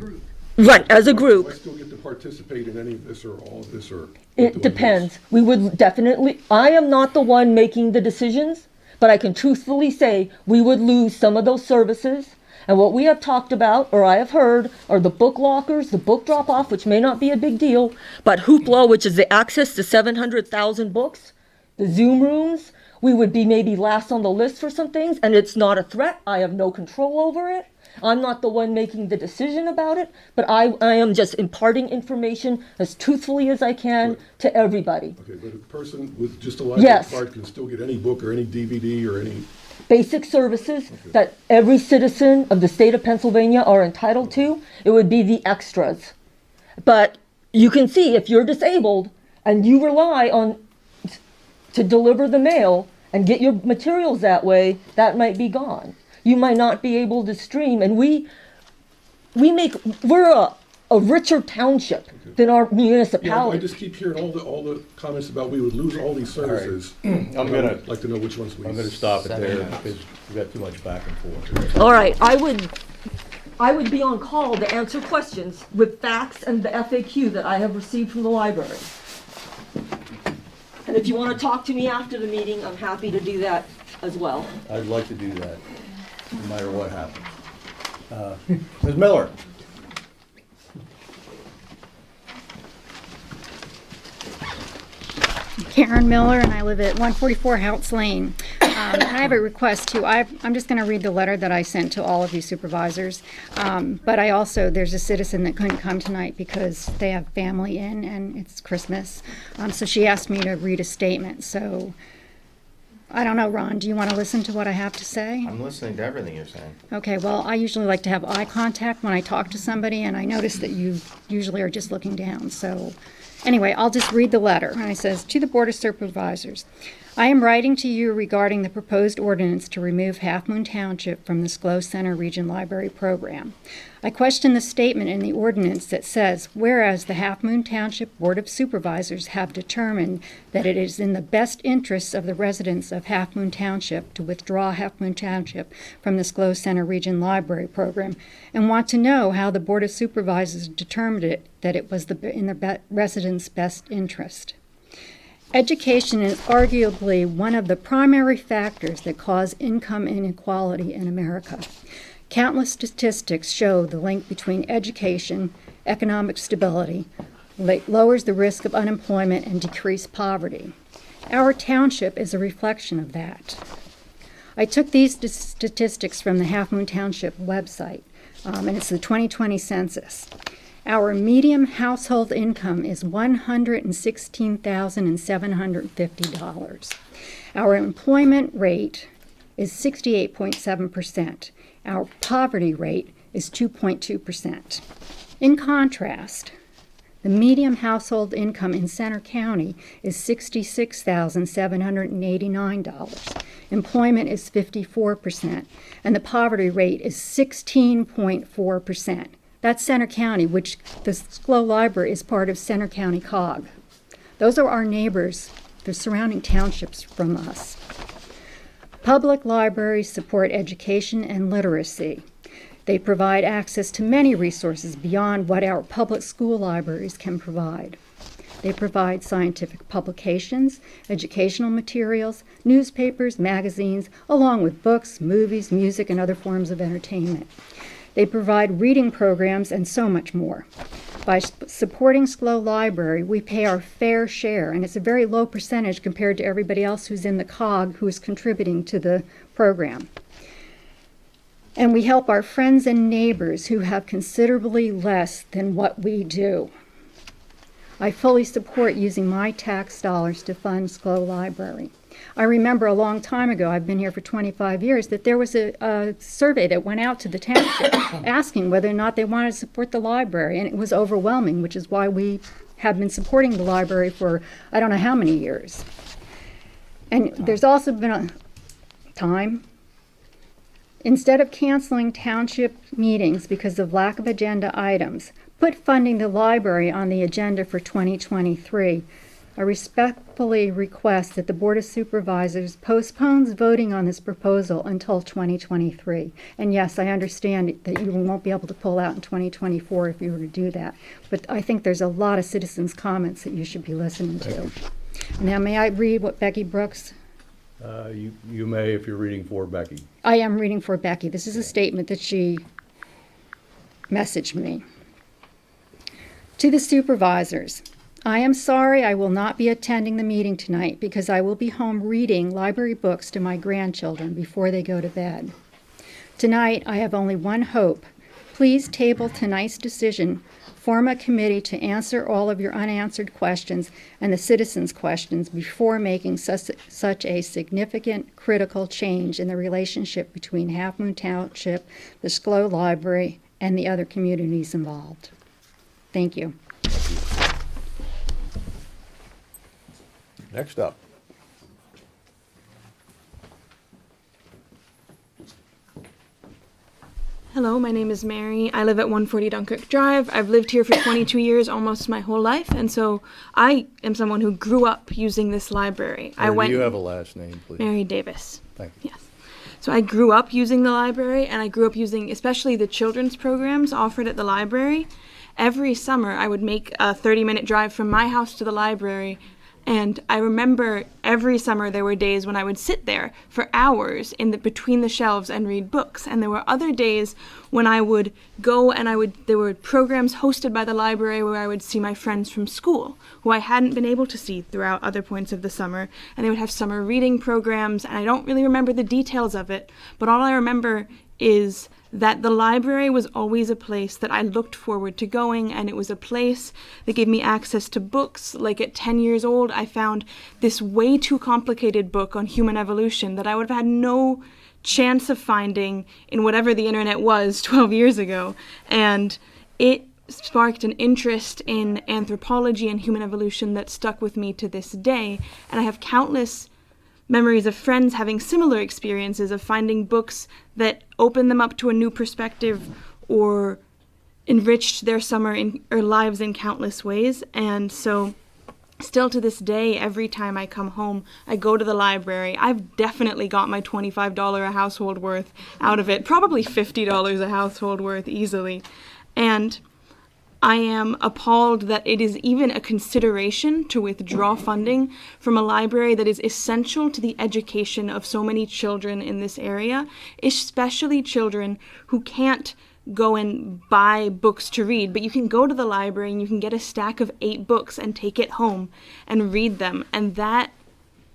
Speaker 16: right, as a group.
Speaker 17: Do I still get to participate in any of this or all of this or?
Speaker 16: It depends. We would definitely, I am not the one making the decisions, but I can truthfully say we would lose some of those services. And what we have talked about, or I have heard, are the book lockers, the book drop-off, which may not be a big deal, but Hoopla, which is the access to 700,000 books, the Zoom rooms, we would be maybe last on the list for some things, and it's not a threat. I have no control over it. I'm not the one making the decision about it, but I am just imparting information as truthfully as I can to everybody.
Speaker 17: Okay, but a person with just a library
Speaker 16: Yes.
Speaker 17: card can still get any book or any DVD or any?
Speaker 16: Basic services that every citizen of the state of Pennsylvania are entitled to. It would be the extras. But you can see if you're disabled and you rely on to deliver the mail and get your materials that way, that might be gone. You might not be able to stream, and we're a richer township than our
Speaker 17: Yeah,
Speaker 16: municipality.
Speaker 17: I just keep hearing all the comments about we would lose all these services.
Speaker 1: I'm gonna-
Speaker 17: I'd like to know which ones we.
Speaker 1: I'm going to stop it there because we've got too much back and forth.
Speaker 16: All right, I would be on call to answer questions with facts and the FAQ that I have received from the library. And if you want to talk to me after the meeting, I'm happy to do that as well.
Speaker 1: I'd like to do that, no matter what happens. Ms. Miller?
Speaker 4: Karen Miller, and I live at 144 Houtz Lane. And I have a request too. I'm just going to read the letter that I sent to all of you supervisors. But there's a citizen that couldn't come tonight because they have family in and it's Christmas. So she asked me to read a statement. So I don't know, Ron, do you want to listen to what I have to say?
Speaker 2: I'm listening to everything you're saying.
Speaker 4: Okay, well, I usually like to have eye contact when I talk to somebody, and I notice that you usually are just looking down. So anyway, I'll just read the letter. And it says, "To the Board of Supervisors, I am writing to you regarding the proposed ordinance to remove Halfmoon Township from the SCLO Center Region Library Program. I question the statement in the ordinance that says, whereas the Halfmoon Township Board of Supervisors have determined that it is in the best interests of the residents of Halfmoon Township to withdraw Halfmoon Township from the SCLO Center Region Library Program, and want to know how the Board of Supervisors determined that it was in the residents' best interest. Education is arguably one of the primary factors that cause income inequality in America. Countless statistics show the link between education, economic stability, lowers the risk of unemployment, and decreased poverty. Our township is a reflection of that. I took these statistics from the Halfmoon Township website, and it's the 2020 census. Our median household income is $116,750. Our employment rate is 68.7%. Our poverty rate is 2.2%. In contrast, the median household income in Center County is $66,789. Employment is 54%, and the poverty rate is 16.4%. That's Center County, which the SCLO Library is part of Center County COG. Those are our neighbors, the surrounding townships from us. Public libraries support education and literacy. They provide access to many resources beyond what our public school libraries can provide. They provide scientific publications, educational materials, newspapers, magazines, along with books, movies, music, and other forms of entertainment. They provide reading programs and so much more. By supporting SCLO Library, we pay our fair share, and it's a very low percentage compared to everybody else who's in the COG who is contributing to the program. And we help our friends and neighbors who have considerably less than what we do. I fully support using my tax dollars to fund SCLO Library. I remember a long time ago, I've been here for 25 years, that there was a survey that went out to the township asking whether or not they wanted to support the library, and it was overwhelming, which is why we have been supporting the library for I don't know how many years. And there's also been a time, instead of canceling township meetings because of lack of agenda items, put funding the library on the agenda for 2023. I respectfully request that the Board of Supervisors postpones voting on this proposal until 2023. And yes, I understand that you won't be able to pull out in 2024 if you were to do that. But I think there's a lot of citizens' comments that you should be listening to. Now, may I read what Becky Brooks?
Speaker 1: You may if you're reading for Becky.
Speaker 4: I am reading for Becky. This is a statement that she messaged me. To the supervisors, I am sorry I will not be attending the meeting tonight because I will be home reading library books to my grandchildren before they go to bed. Tonight, I have only one hope. Please table tonight's decision, form a committee to answer all of your unanswered questions and the citizens' questions before making such a significant, critical change in the relationship between Halfmoon Township, the SCLO Library, and the other communities involved. Thank you.
Speaker 1: Next up.
Speaker 18: Hello, my name is Mary. I live at 140 Dunkirk Drive. I've lived here for 22 years, almost my whole life, and so I am someone who grew up using this library.
Speaker 1: Do you have a last name, please?
Speaker 18: Mary Davis.
Speaker 1: Thank you.
Speaker 18: Yes. So I grew up using the library, and I grew up using especially the children's programs offered at the library. Every summer, I would make a 30-minute drive from my house to the library And I remember every summer there were days when I would sit there for hours between the shelves and read books. And there were other days when I would go and there were programs hosted by the library where I would see my friends from school who I hadn't been able to see throughout other points of the summer. And they would have summer reading programs, and I don't really remember the details of it, but all I remember is that the library was always a place that I looked forward to going, and it was a place that gave me access to books. Like at 10 years old, I found this way too complicated book on human evolution that I would have had no chance of finding in whatever the internet was 12 years ago. And it sparked an interest in anthropology and human evolution that stuck with me to this day. And I have countless memories of friends having similar experiences of finding books that opened them up to a new perspective or enriched their summer or lives in countless ways. And so still to this day, every time I come home, I go to the library. I've definitely got my $25 a household worth out of it, probably $50 a household worth easily. And I am appalled that it is even a consideration to withdraw funding from a library that is essential to the education of so many children in this area, especially children who can't go and buy books to read, but you can go to the library and you can get a stack of 8 books and take it home and read them. And that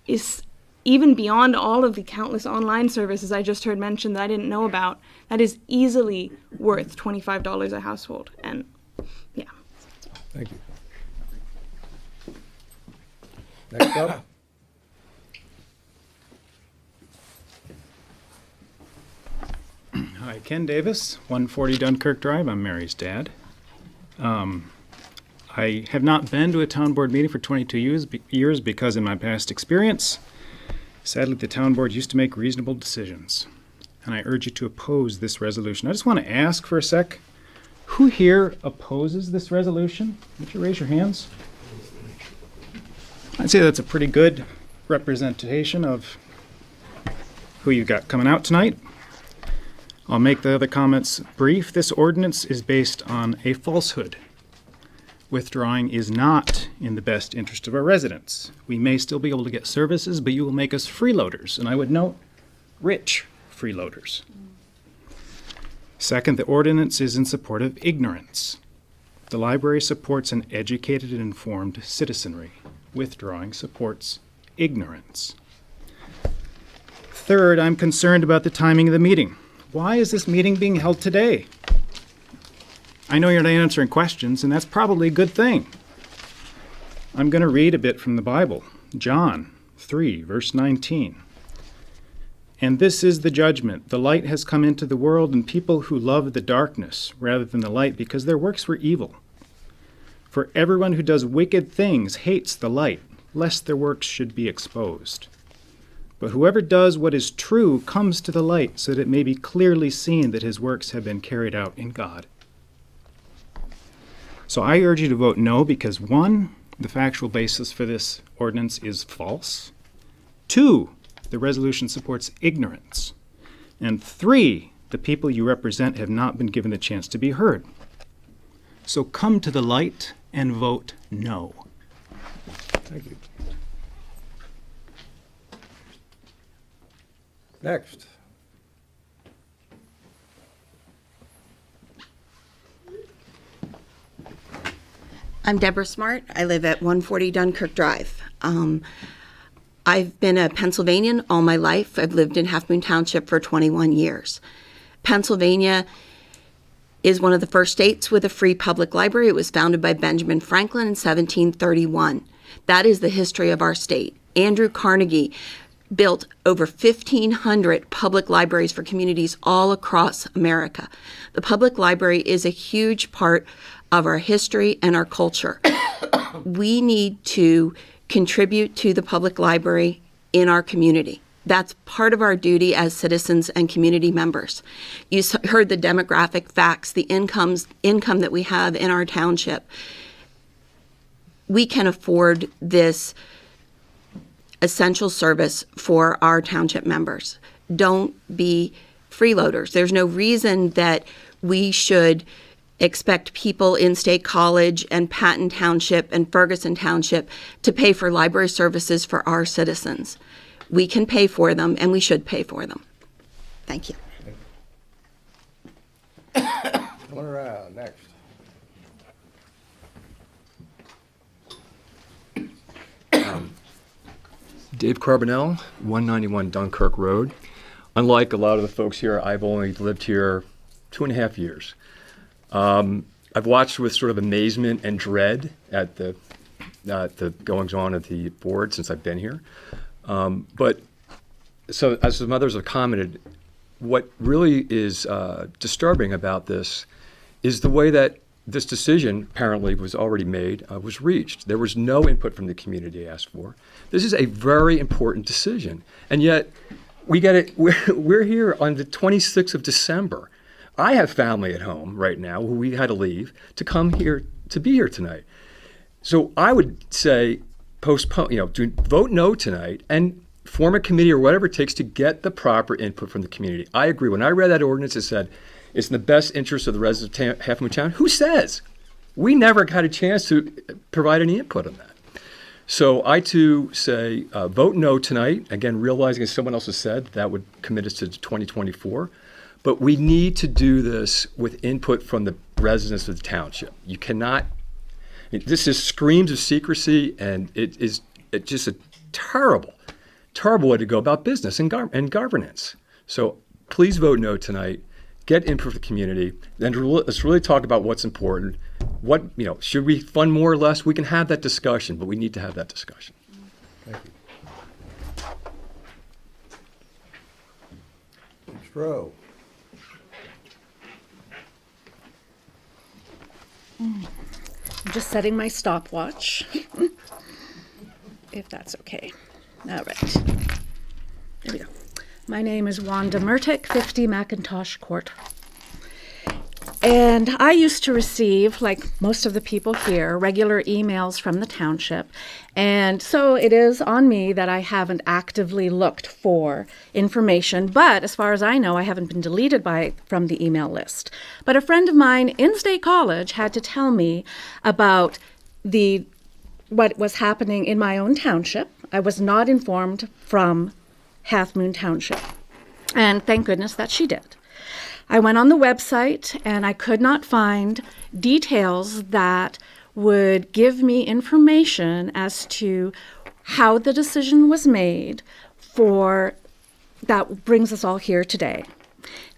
Speaker 18: is even beyond all of the countless online services I just heard mentioned that I didn't know about. That is easily worth $25 a household. And yeah.
Speaker 1: Thank you. Next up.
Speaker 19: Hi, Ken Davis, 140 Dunkirk Drive. I'm Mary's dad. I have not been to a town board meeting for 22 years because in my past experience, sadly, the town board used to make reasonable decisions. And I urge you to oppose this resolution. I just want to ask for a sec. Who here opposes this resolution? Would you raise your hands? I'd say that's a pretty good representation of who you've got coming out tonight. I'll make the other comments brief. This ordinance is based on a falsehood. Withdrawing is not in the best interest of our residents. We may still be able to get services, but you will make us freeloaders, and I would note, rich freeloaders. Second, the ordinance is in support of ignorance. The library supports an educated and informed citizenry. Withdrawing supports ignorance. Third, I'm concerned about the timing of the meeting. Why is this meeting being held today? I know you're not answering questions, and that's probably a good thing. I'm going to read a bit from the Bible. John 3, verse 19. And this is the judgment. The light has come into the world, and people who love the darkness rather than the light, because their works were evil. For everyone who does wicked things hates the light, lest their works should be exposed. But whoever does what is true comes to the light, so that it may be clearly seen that his works have been carried out in God. So I urge you to vote no because 1, the factual basis for this ordinance is false. 2, the resolution supports ignorance. And 3, the people you represent have not been given the chance to be heard. So come to the light and vote no.
Speaker 1: Thank you. Next.
Speaker 20: I'm Deborah Smart. I live at 140 Dunkirk Drive. I've been a Pennsylvanian all my life. I've lived in Halfmoon Township for 21 years. Pennsylvania is one of the first states with a free public library. It was founded by Benjamin Franklin in 1731. That is the history of our state. Andrew Carnegie built over 1,500 public libraries for communities all across America. The public library is a huge part of our history and our culture. We need to contribute to the public library in our community. That's part of our duty as citizens and community members. You heard the demographic facts, the income that we have in our township. We can afford this essential service for our township members. Don't be freeloaders. There's no reason that we should expect people in State College and Patton Township and Ferguson Township to pay for library services for our citizens. We can pay for them, and we should pay for them. Thank you.
Speaker 1: Going around, next.
Speaker 21: Dave Carbonell, 191 Dunkirk Road. Unlike a lot of the folks here, I've only lived here 2.5 years. I've watched with sort of amazement and dread at the goings on of the board since I've been here. But so as some others have commented, what really is disturbing about this is the way that this decision apparently was already made, was reached. There was no input from the community asked for. This is a very important decision. And yet we get it, we're here on the 26th of December. I have family at home right now who we had to leave to come here, to be here tonight. So I would say postpone, vote no tonight and form a committee or whatever it takes to get the proper input from the community. I agree. When I read that ordinance, it said it's in the best interest of the residents of Half Moon Town. Who says? We never got a chance to provide any input on that. So I too say vote no tonight. Again, realizing as someone else has said, that would commit us to 2024. But we need to do this with input from the residents of the township. You cannot, this is screams of secrecy, and it's just a terrible way to go about business and governance. So please vote no tonight. Get input from the community. Then let's really talk about what's important. What, should we fund more or less? We can have that discussion, but we need to have that discussion.
Speaker 1: Thank you. Ms. Rowe.
Speaker 5: I'm just setting my stopwatch, if that's okay. All right. There we go. My name is Wanda Murtick, 50 Macintosh Court. And I used to receive, like most of the people here, regular emails from the township. And so it is on me that I haven't actively looked for information. But as far as I know, I haven't been deleted from the email list. But a friend of mine in State College had to tell me about what was happening in my own township. I was not informed from Halfmoon Township. And thank goodness that she did. I went on the website and I could not find details that would give me information as to how the decision was made that brings us all here today.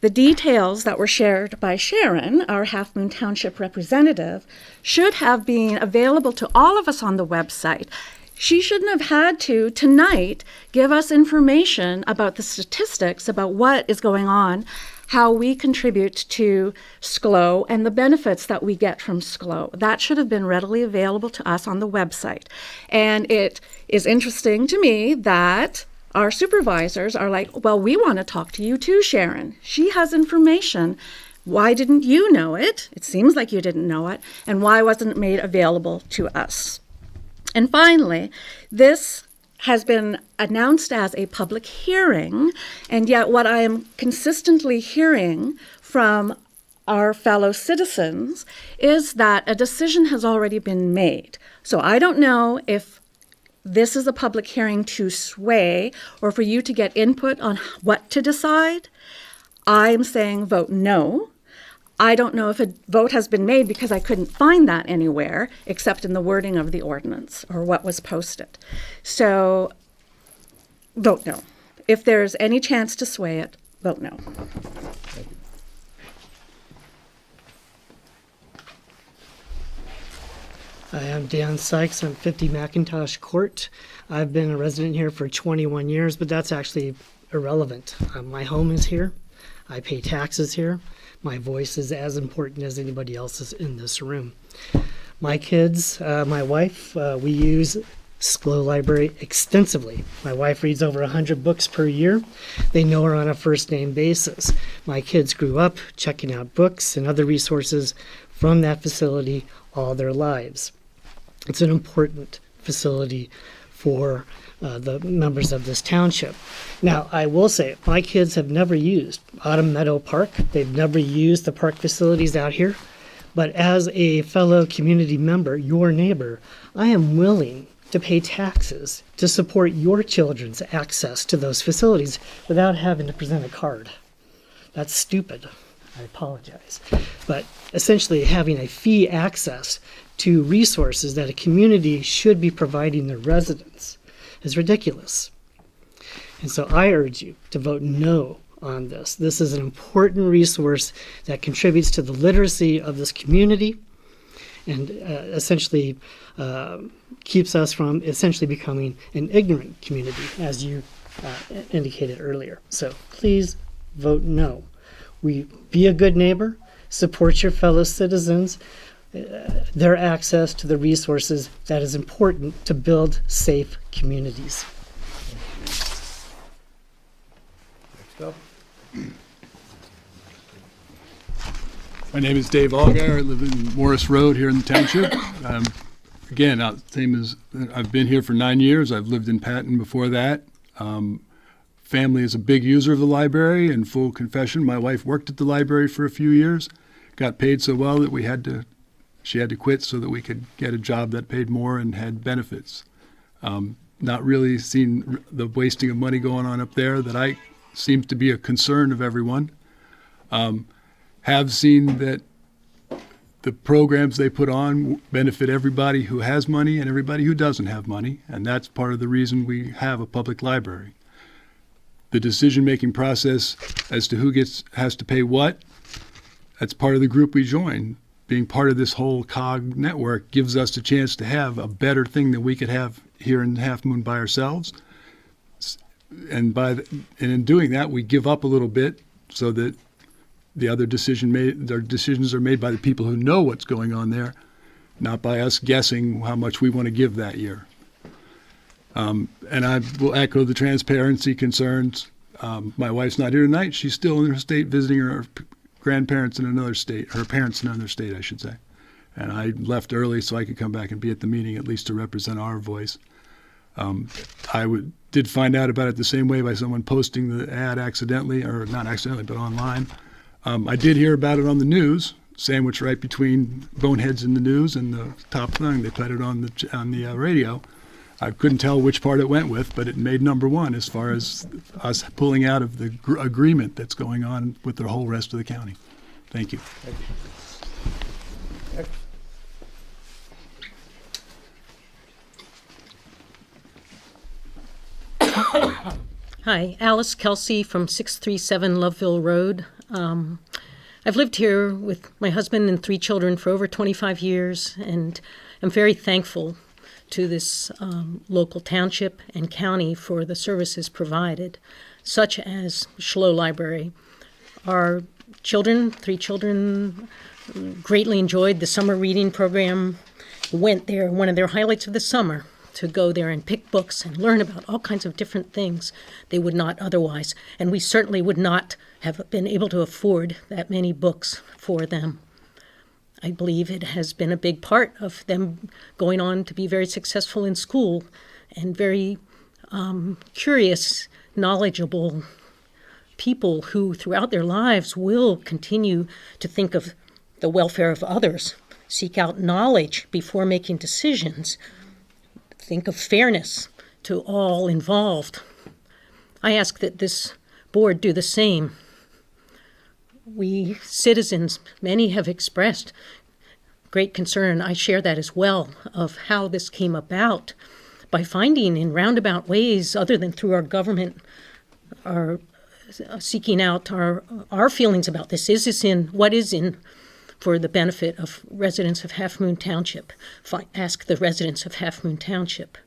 Speaker 5: The details that were shared by Sharon, our Halfmoon Township representative, should have been available to all of us on the website. She shouldn't have had to, tonight, give us information about the statistics, about what is going on, how we contribute to SCLO, and the benefits that we get from SCLO. That should have been readily available to us on the website. And it is interesting to me that our supervisors are like, well, we want to talk to you too, Sharon. She has information. Why didn't you know it? It seems like you didn't know it. And why wasn't it made available to us? And finally, this has been announced as a public hearing, and yet what I am consistently hearing from our fellow citizens is that a decision has already been made. So I don't know if this is a public hearing to sway or for you to get input on what to decide. I'm saying vote no. I don't know if a vote has been made because I couldn't find that anywhere except in the wording of the ordinance or what was posted. So vote no. If there's any chance to sway it, vote no.
Speaker 1: Thank you.
Speaker 22: Hi, I'm Dan Sykes. I'm 50 Macintosh Court. I've been a resident here for 21 years, but that's actually irrelevant. My home is here. I pay taxes here. My voice is as important as anybody else's in this room. My kids, my wife, we use SCLO Library extensively. My wife reads over 100 books per year. They know her on a first-name basis. My kids grew up checking out books and other resources from that facility all their lives. It's an important facility for the members of this township. Now, I will say, my kids have never used Autumn Meadow Park. They've never used the park facilities out here. But as a fellow community member, your neighbor, I am willing to pay taxes to support your children's access to those facilities without having to present a card. That's stupid. I apologize. But essentially having a fee access to resources that a community should be providing their residents is ridiculous. And so I urge you to vote no on this. This is an important resource that contributes to the literacy of this community and essentially keeps us from essentially becoming an ignorant community, as you indicated earlier. So please vote no. Be a good neighbor, support your fellow citizens, their access to the resources that is important to build safe communities.
Speaker 1: Next up.
Speaker 3: My name is Dave Allgaier. I live in Morris Road here in the township. Again, same as I've been here for 9 years. I've lived in Patton before that. Family is a big user of the library. In full confession, my wife worked at the library for a few years, got paid so well that she had to quit so that we could get a job that paid more and had benefits. Not really seen the wasting of money going on up there that seems to be a concern of everyone. Have seen that the programs they put on benefit everybody who has money and everybody who doesn't have money, and that's part of the reason we have a public library. The decision-making process as to who has to pay what, that's part of the group we join. Being part of this whole COG network gives us a chance to have a better thing than we could have here in Half Moon by ourselves. And in doing that, we give up a little bit so that the other decisions are made by the people who know what's going on there, not by us guessing how much we want to give that year. And I will echo the transparency concerns. My wife's not here tonight. She's still in her state visiting her grandparents in another state, her parents in another state, I should say. And I left early so I could come back and be at the meeting, at least to represent our voice. Did find out about it the same way by someone posting the ad accidentally, or not accidentally, but online. I did hear about it on the news, sandwiched right between Boneheads in the news and the top thing. They put it on the radio. I couldn't tell which part it went with, but it made number one as far as us pulling out of the agreement that's going on with the whole rest of the county. Thank you.
Speaker 1: Thank you.
Speaker 8: Hi, Alice Kelsey from 637 Loveville Road. I've lived here with my husband and 3 children for over 25 years, and I'm very thankful to this local township and county for the services provided, such as Schlow Library. Our children, 3 children, greatly enjoyed the summer reading program, went there, one of their highlights of the summer, to go there and pick books and learn about all kinds of different things they would not otherwise. And we certainly would not have been able to afford that many books for them. I believe it has been a big part of them going on to be very successful in school and very curious, knowledgeable people who throughout their lives will continue to think of the welfare of others, seek out knowledge before making decisions, think of fairness to all involved. I ask that this board do the same. We citizens, many have expressed great concern, I share that as well, of how this came about by finding in roundabout ways, other than through our government, our seeking out our feelings about this. Is this in, what is in for the benefit of residents of Halfmoon Township? Ask the residents of Halfmoon Township.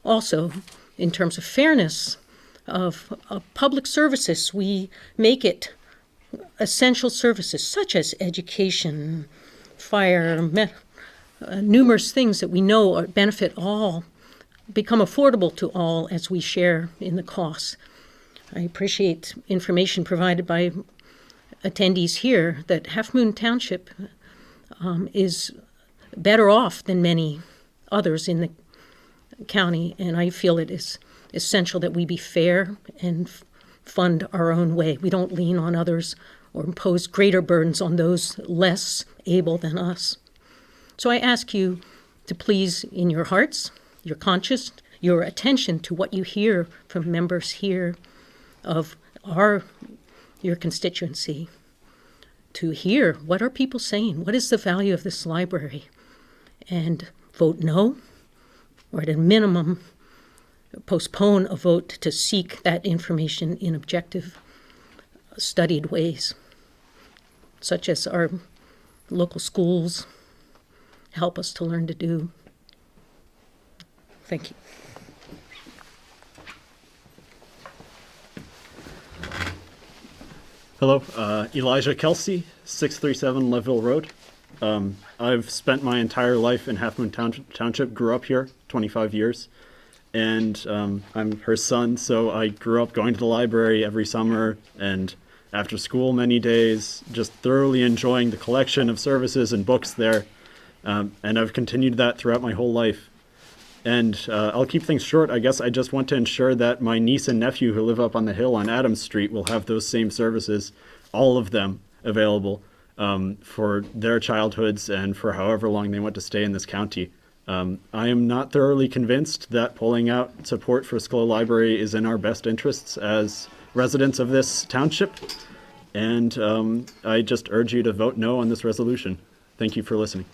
Speaker 8: Also, in terms of fairness of public services, we make it essential services such as education, fire, numerous things that we know benefit all, become affordable to all as we share in the costs. I appreciate information provided by attendees here that Halfmoon Township is better off than many others in the county, and I feel it is essential that we be fair and fund our own way. We don't lean on others or impose greater burdens on those less able than us. So I ask you to please, in your hearts, your conscience, your attention to what you hear from members here of your constituency, to hear what are people saying, what is the value of this library, and vote no, or at a minimum, postpone a vote to seek that information in objective, studied ways, such as our local schools help us to learn to do. Thank you.
Speaker 9: Hello, Elijah Kelsey, 637 Leadville Road. I've spent my entire life in Halfmoon Township, grew up here 25 years, and I'm her son, so I grew up going to the library every summer and after school many days, just thoroughly enjoying the collection of services and books there, and I've continued that throughout my whole life. And I'll keep things short. I guess I just want to ensure that my niece and nephew who live up on the hill on Adams Street will have those same services, all of them available for their childhoods and for however long they want to stay in this county. I am not thoroughly convinced that pulling out support for SCLO Library is in our best interests as residents of this township. And I just urge you to vote no on this resolution. Thank you for listening.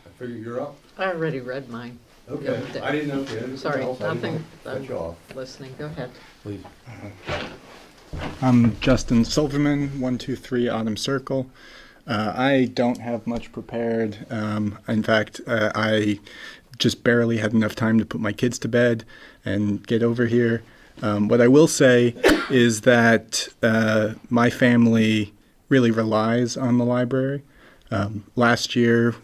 Speaker 1: I figure you're up.
Speaker 11: I already read mine.
Speaker 1: Okay.
Speaker 11: the other day.
Speaker 1: I didn't know if you had anything
Speaker 11: Sorry,
Speaker 1: else. I didn't
Speaker 11: nothing.
Speaker 1: cut you off.
Speaker 11: Listening. Go ahead.
Speaker 1: Please.
Speaker 23: I'm Justin Silverman, 123 Autumn Circle. I don't have much prepared. In fact, I just barely had enough time to put my kids to bed and get over here. What I will say is that my family really relies on the library. Last year,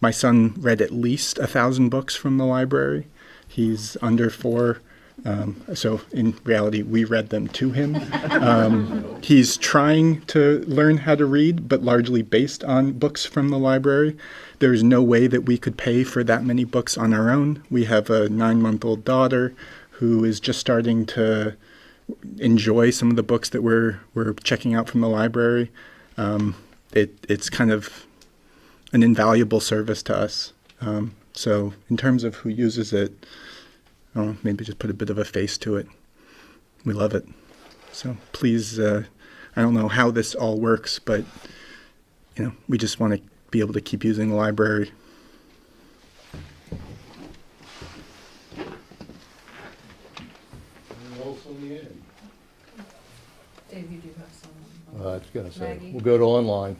Speaker 23: my son read at least 1,000 books from the library. He's under 4, so in reality, we read them to him. He's trying to learn how to read, but largely based on books from the library. There's no way that we could pay for that many books on our own. We have a 9-month-old daughter who is just starting to enjoy some of the books that we're checking out from the library. It's kind of an invaluable service to us. So in terms of who uses it, maybe just put a bit of a face to it. We love it. So please, I don't know how this all works, but we just want to be able to keep using the library.
Speaker 11: Dave, you do have some.
Speaker 1: I was going to say,
Speaker 11: Maggie?
Speaker 1: we'll go to online.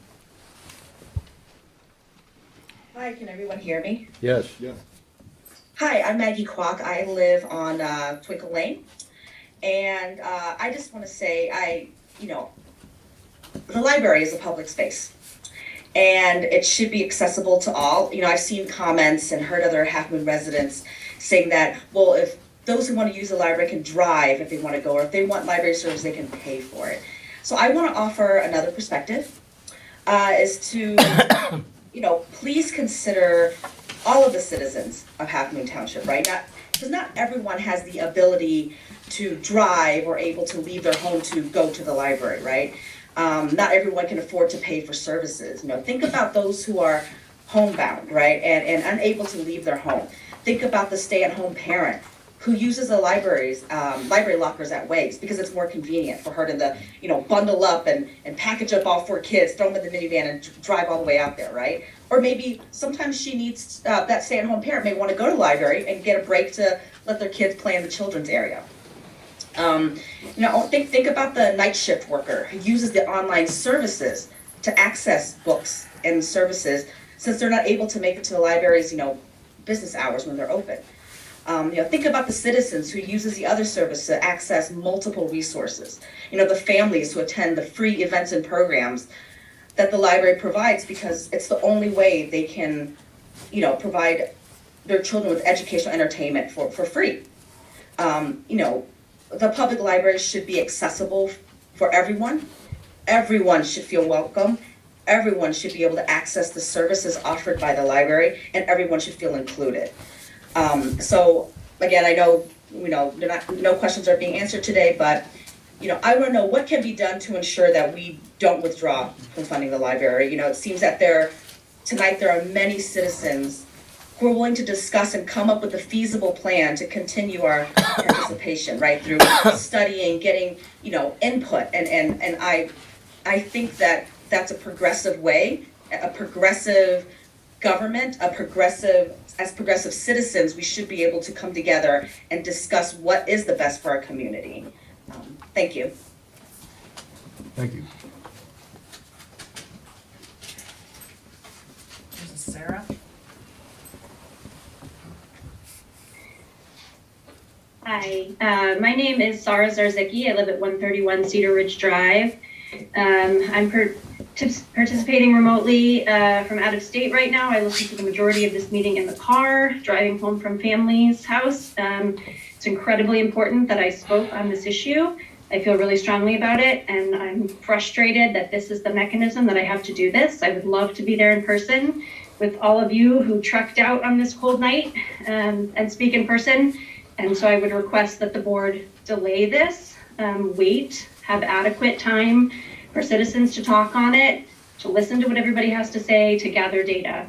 Speaker 24: Hi, can everyone hear me?
Speaker 1: Yes. Yeah.
Speaker 24: Hi, I'm Maggie Kwok. I live on Twinkle Lane. And I just want to say, the library is a public space. And it should be accessible to all. I've seen comments and heard other Half Moon residents saying that, well, if those who want to use the library can drive if they want to go, or if they want library service, they can pay for it. So I want to offer another perspective, is to, please consider all of the citizens of Half Moon Township, right? Because not everyone has the ability to drive or able to leave their home to go to the library, right? Not everyone can afford to pay for services. Think about those who are homebound, right, and unable to leave their home. Think about the stay-at-home parent who uses the library lockers at Waves because it's more convenient for her to bundle up and package up all 4 kids, throw them in the minivan and drive all the way out there, right? Or maybe sometimes she needs, that stay-at-home parent may want to go to the library and get a break to let their kids play in the children's area. Think about the night shift worker who uses the online services to access books and services since they're not able to make it to the library's, business hours when they're open. Think about the citizens who uses the other service to access multiple resources. The families who attend the free events and programs that the library provides because it's the only way they can, provide their children with educational entertainment for free. The public library should be accessible for everyone. Everyone should feel welcome. Everyone should be able to access the services offered by the library, and everyone should feel included. So again, I know, no questions are being answered today, but I want to know what can be done to ensure that we don't withdraw from funding the library. It seems that tonight there are many citizens who are willing to discuss and come up with a feasible plan to continue our participation, right, through studying, getting, input. And I think that that's a progressive way, a progressive government, as progressive citizens, we should be able to come together and discuss what is the best for our community. Thank you.
Speaker 1: Thank you.
Speaker 7: This is Sarah.
Speaker 6: Hi, my name is Sarah Zarzicki. I live at 131 Cedar Ridge Drive. I'm participating remotely from out of state right now. I listen to the majority of this meeting in the car, driving home from family's house. It's incredibly important that I spoke on this issue. I feel really strongly about it, and I'm frustrated that this is the mechanism that I have to do this. I would love to be there in person with all of you who trekked out on this cold night and speak in person. And so I would request that the board delay this, wait, have adequate time for citizens to talk on it, to listen to what everybody has to say, to gather data.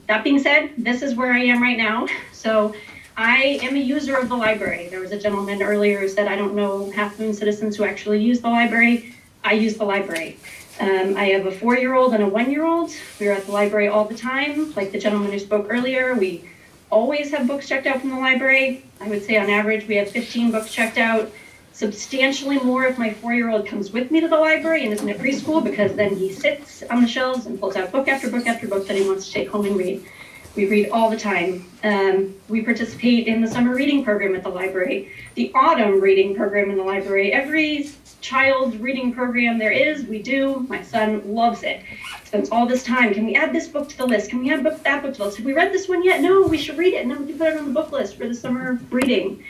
Speaker 6: That being said, this is where I am right now. So I am a user of the library. There was a gentleman earlier who said, I don't know Halfmoon citizens who actually use the library. I use the library. I have a 4-year-old and a 1-year-old. We're at the library all the time. Like the gentleman who spoke earlier, we always have books checked out from the library. I would say on average, we have 15 books checked out. Substantially more if my 4-year-old comes with me to the library and isn't at preschool, because then he sits on the shelves and pulls out book after book after book that he wants to take home and read. We read all the time. We participate in the summer reading program at the library, the autumn reading program in the library. Every child reading program there is, we do. My son loves it. Spends all this time. Can we add this book to the list? Can we add that book to the list? Have we read this one yet? No, we should read it, and then we can put it on the book list for the summer reading.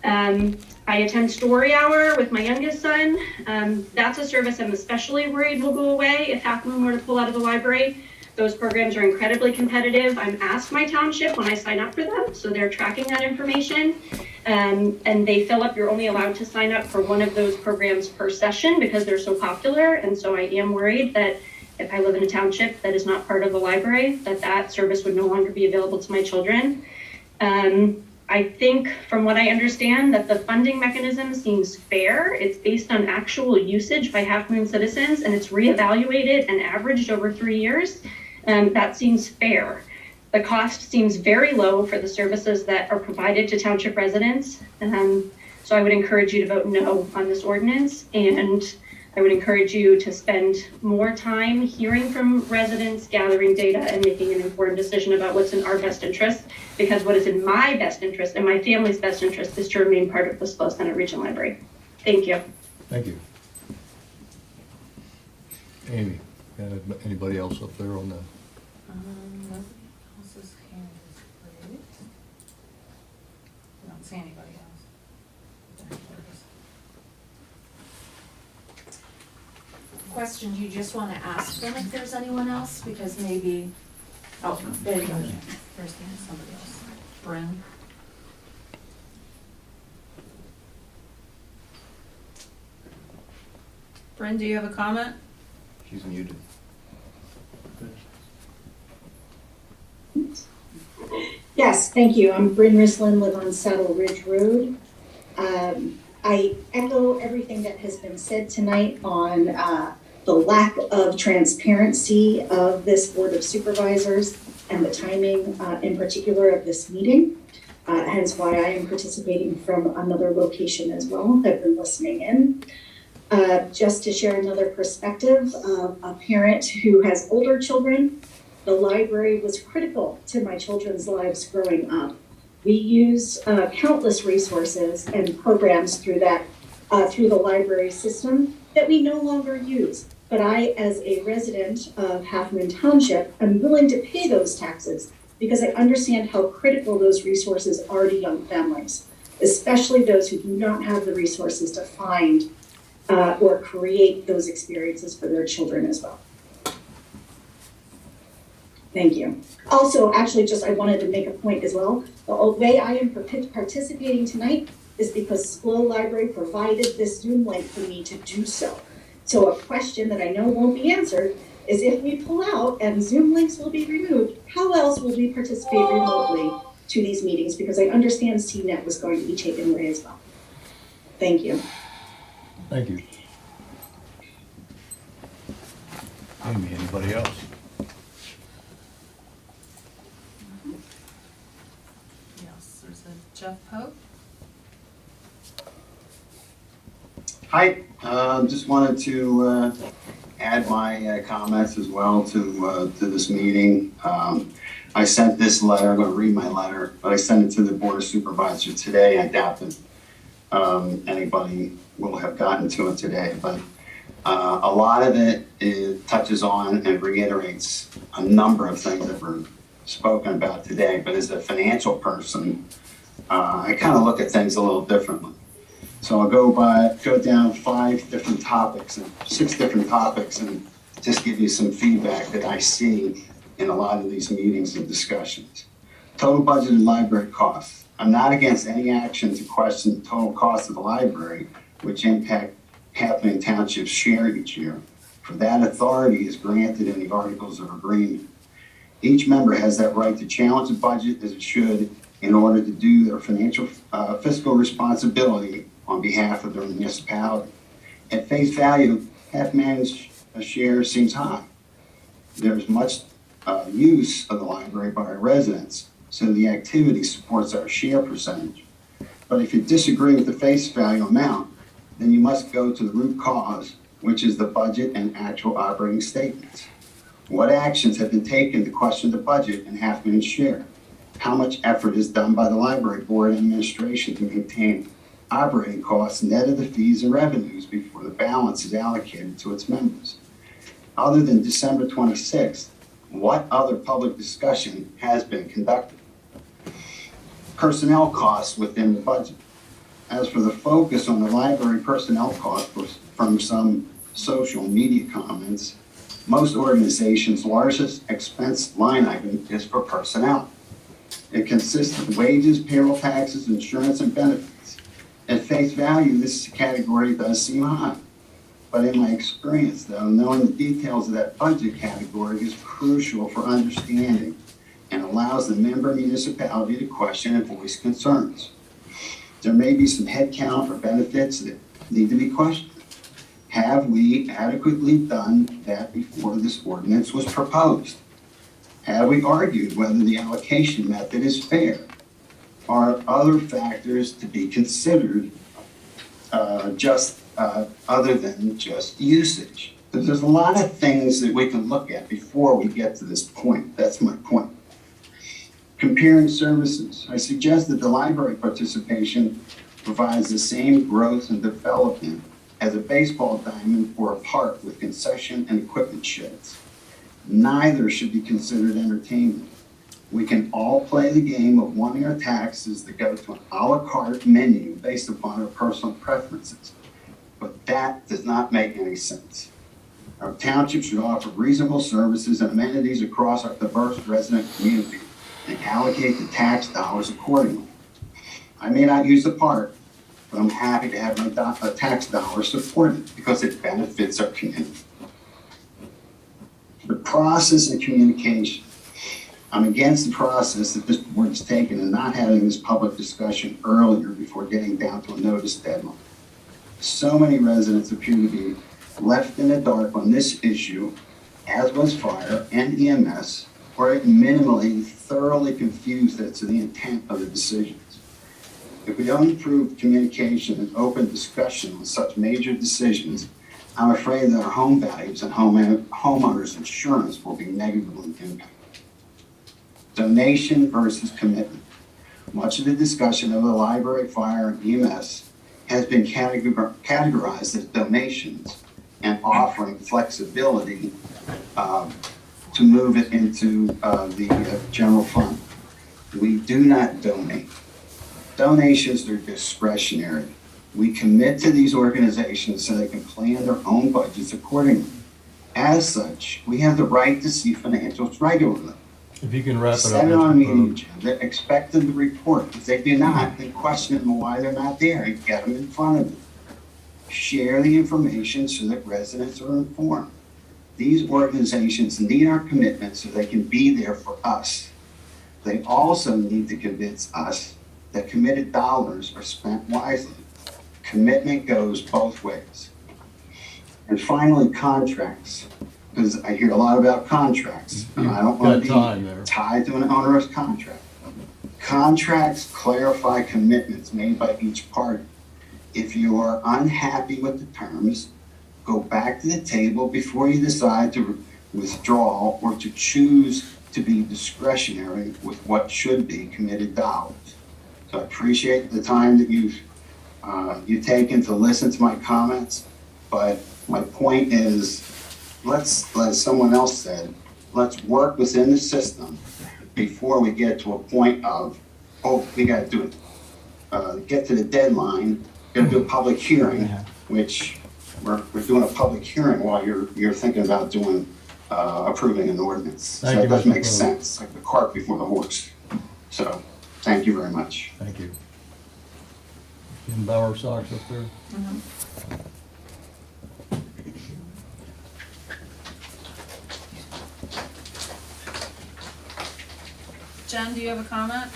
Speaker 6: I attend Story Hour with my youngest son. That's a service I'm especially worried will go away if Halfmoon were to pull out of the library. Those programs are incredibly competitive. I'm asked my township when I sign up for them, so they're tracking that information. And they fill up, you're only allowed to sign up for one of those programs per session because they're so popular. And so I am worried that if I live in a township that is not part of the library, that service would no longer be available to my children. I think, from what I understand, that the funding mechanism seems fair. It's based on actual usage by Halfmoon citizens, and it's reevaluated and averaged over 3 years. That seems fair. The cost seems very low for the services that are provided to township residents. So I would encourage you to vote no on this ordinance, and I would encourage you to spend more time hearing from residents, gathering data, and making an informed decision about what's in our best interest, because what is in my best interest and my family's best interest is to remain part of the SPLO Senate Region Library. Thank you.
Speaker 1: Thank you. Amy, anybody else up there on the?
Speaker 7: Nobody else's hand is raised. I don't see anybody else.
Speaker 11: Question, do you just want to ask them if there's anyone else? Because maybe, oh, there you go. There's somebody else. Bryn.
Speaker 7: Bryn, do you have a comment?
Speaker 2: She's muted.
Speaker 12: Yes, thank you. I'm Bryn Rislin, live on Saddle Ridge Road. I echo everything that has been said tonight on the lack of transparency of this Board of Supervisors and the timing in particular of this meeting. Hence why I am participating from another location as well. I've been listening in. Just to share another perspective of a parent who has older children, the library was critical to my children's lives growing up. We used countless resources and programs through the library system that we no longer use. But I, as a resident of Halfmoon Township, am willing to pay those taxes because I understand how critical those resources are to young families, especially those who do not have the resources to find or create those experiences for their children as well. Thank you. Also, actually, just I wanted to make a point as well. The way I am participating tonight is because SCLO Library provided this Zoom link for me to do so. So a question that I know won't be answered is if we pull out and Zoom links will be removed, how else will we participate remotely to these meetings? Because I understand CNET was going to be taken away as well. Thank you.
Speaker 1: Thank you. Amy, anybody else?
Speaker 10: Yes, there's a Jeff Pope.
Speaker 13: Hi, just wanted to add my comments as well to this meeting. I sent this letter, I'm going to read my letter, but I sent it to the Board of Supervisors today. I doubt that anybody will have gotten to it today, but a lot of it touches on and reiterates a number of things that were spoken about today. But as a financial person, I kind of look at things a little differently. So I'll go down 5 different topics and 6 different topics and just give you some feedback that I see in a lot of these meetings and discussions. Total budgeted library costs. I'm not against any action to question the total cost of the library, which impact Halfmoon Township's share each year. For that, authority is granted in the Articles of Agreement. Each member has that right to challenge the budget as it should in order to do their fiscal responsibility on behalf of their municipality. At face value, Halfmoon's share seems high. There's much use of the library by our residents, so the activity supports our share percentage. But if you disagree with the face value amount, then you must go to the root cause, which is the budget and actual operating statements. What actions have been taken to question the budget and Halfmoon's share? How much effort is done by the library board and administration to maintain operating costs net of the fees and revenues before the balance is allocated to its members? Other than December 26th, what other public discussion has been conducted? Personnel costs within the budget. As for the focus on the library personnel costs from some social media comments, most organizations' largest expense line item is for personnel. It consists of wages, payroll taxes, insurance, and benefits. At face value, this category does seem high. But in my experience, though, knowing the details of that budget category is crucial for understanding and allows the member municipality to question and voice concerns. There may be some headcount or benefits that need to be questioned. Have we adequately done that before this ordinance was proposed? Have we argued whether the allocation method is fair? Are other factors to be considered other than just usage? But there's a lot of things that we can look at before we get to this point. That's my point. Comparing services. I suggest that the library participation provides the same growth and development as a baseball diamond or a park with concession and equipment sheds. Neither should be considered entertainment. We can all play the game of wanting our taxes to go to an a la carte menu based upon our personal preferences, but that does not make any sense. Our township should offer reasonable services and amenities across our diverse resident community and allocate the tax dollars accordingly. I may not use the park, but I'm happy to have my tax dollars supported because it benefits our community. The process and communication. I'm against the process that this board has taken in not having this public discussion earlier before getting down to a notice deadline. So many residents appear to be left in the dark on this issue, as was fire and EMS, or at minimally thoroughly confused as to the intent of the decisions. If we don't improve communication and open discussion on such major decisions, I'm afraid that our home values and homeowners insurance will be negatively impacted. Donation versus commitment. Much of the discussion of the library, fire, and EMS has been categorized as donations and offering flexibility to move it into the general fund. We do not donate. Donations are discretionary. We commit to these organizations so they can plan their own budgets accordingly. As such, we have the right to see financials regularly.
Speaker 1: If you can wrap it up.
Speaker 13: Set it on a
Speaker 1: Mr.
Speaker 13: meeting
Speaker 1: Pogue.
Speaker 13: agenda, expect them to report. If they do not, then question them why they're not there and get them in front of you. Share the information so that residents are informed. These organizations need our commitment so they can be there for us. They also need to convince us that committed dollars are spent wisely. Commitment goes both ways. And finally, contracts, because I hear a lot about contracts, and I don't want to be tied to an onerous contract. Contracts clarify commitments made by each party. If you are unhappy with the terms, go back to the table before you decide to withdraw or to choose to be discretionary with what should be committed dollars. So I appreciate the time that you've taken to listen to my comments, but my point is, let's, as someone else said, let's work within the system before we get to a point of, oh, we got to do it. Get to the deadline, got to do a public hearing, which we're doing a public hearing while you're thinking about doing approving an ordinance. So that doesn't make sense, like the cart before the horse. So, thank you very much.
Speaker 1: Thank you. Jim Bauer socks up there.
Speaker 10: Jen, do you have a comment?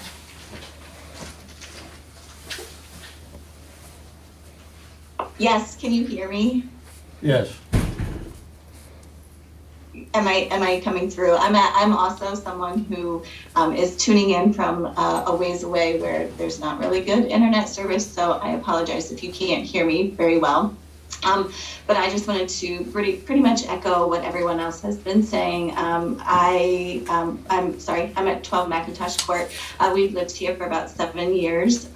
Speaker 14: Yes, can you hear me?
Speaker 1: Yes.
Speaker 14: Am I coming through? I'm also someone who is tuning in from a ways away where there's not really good internet service, so I apologize if you can't hear me very well. But I just wanted to pretty much echo what everyone else has been saying. I'm sorry, I'm at 12 McIntosh Court. We've lived here for about 7 years.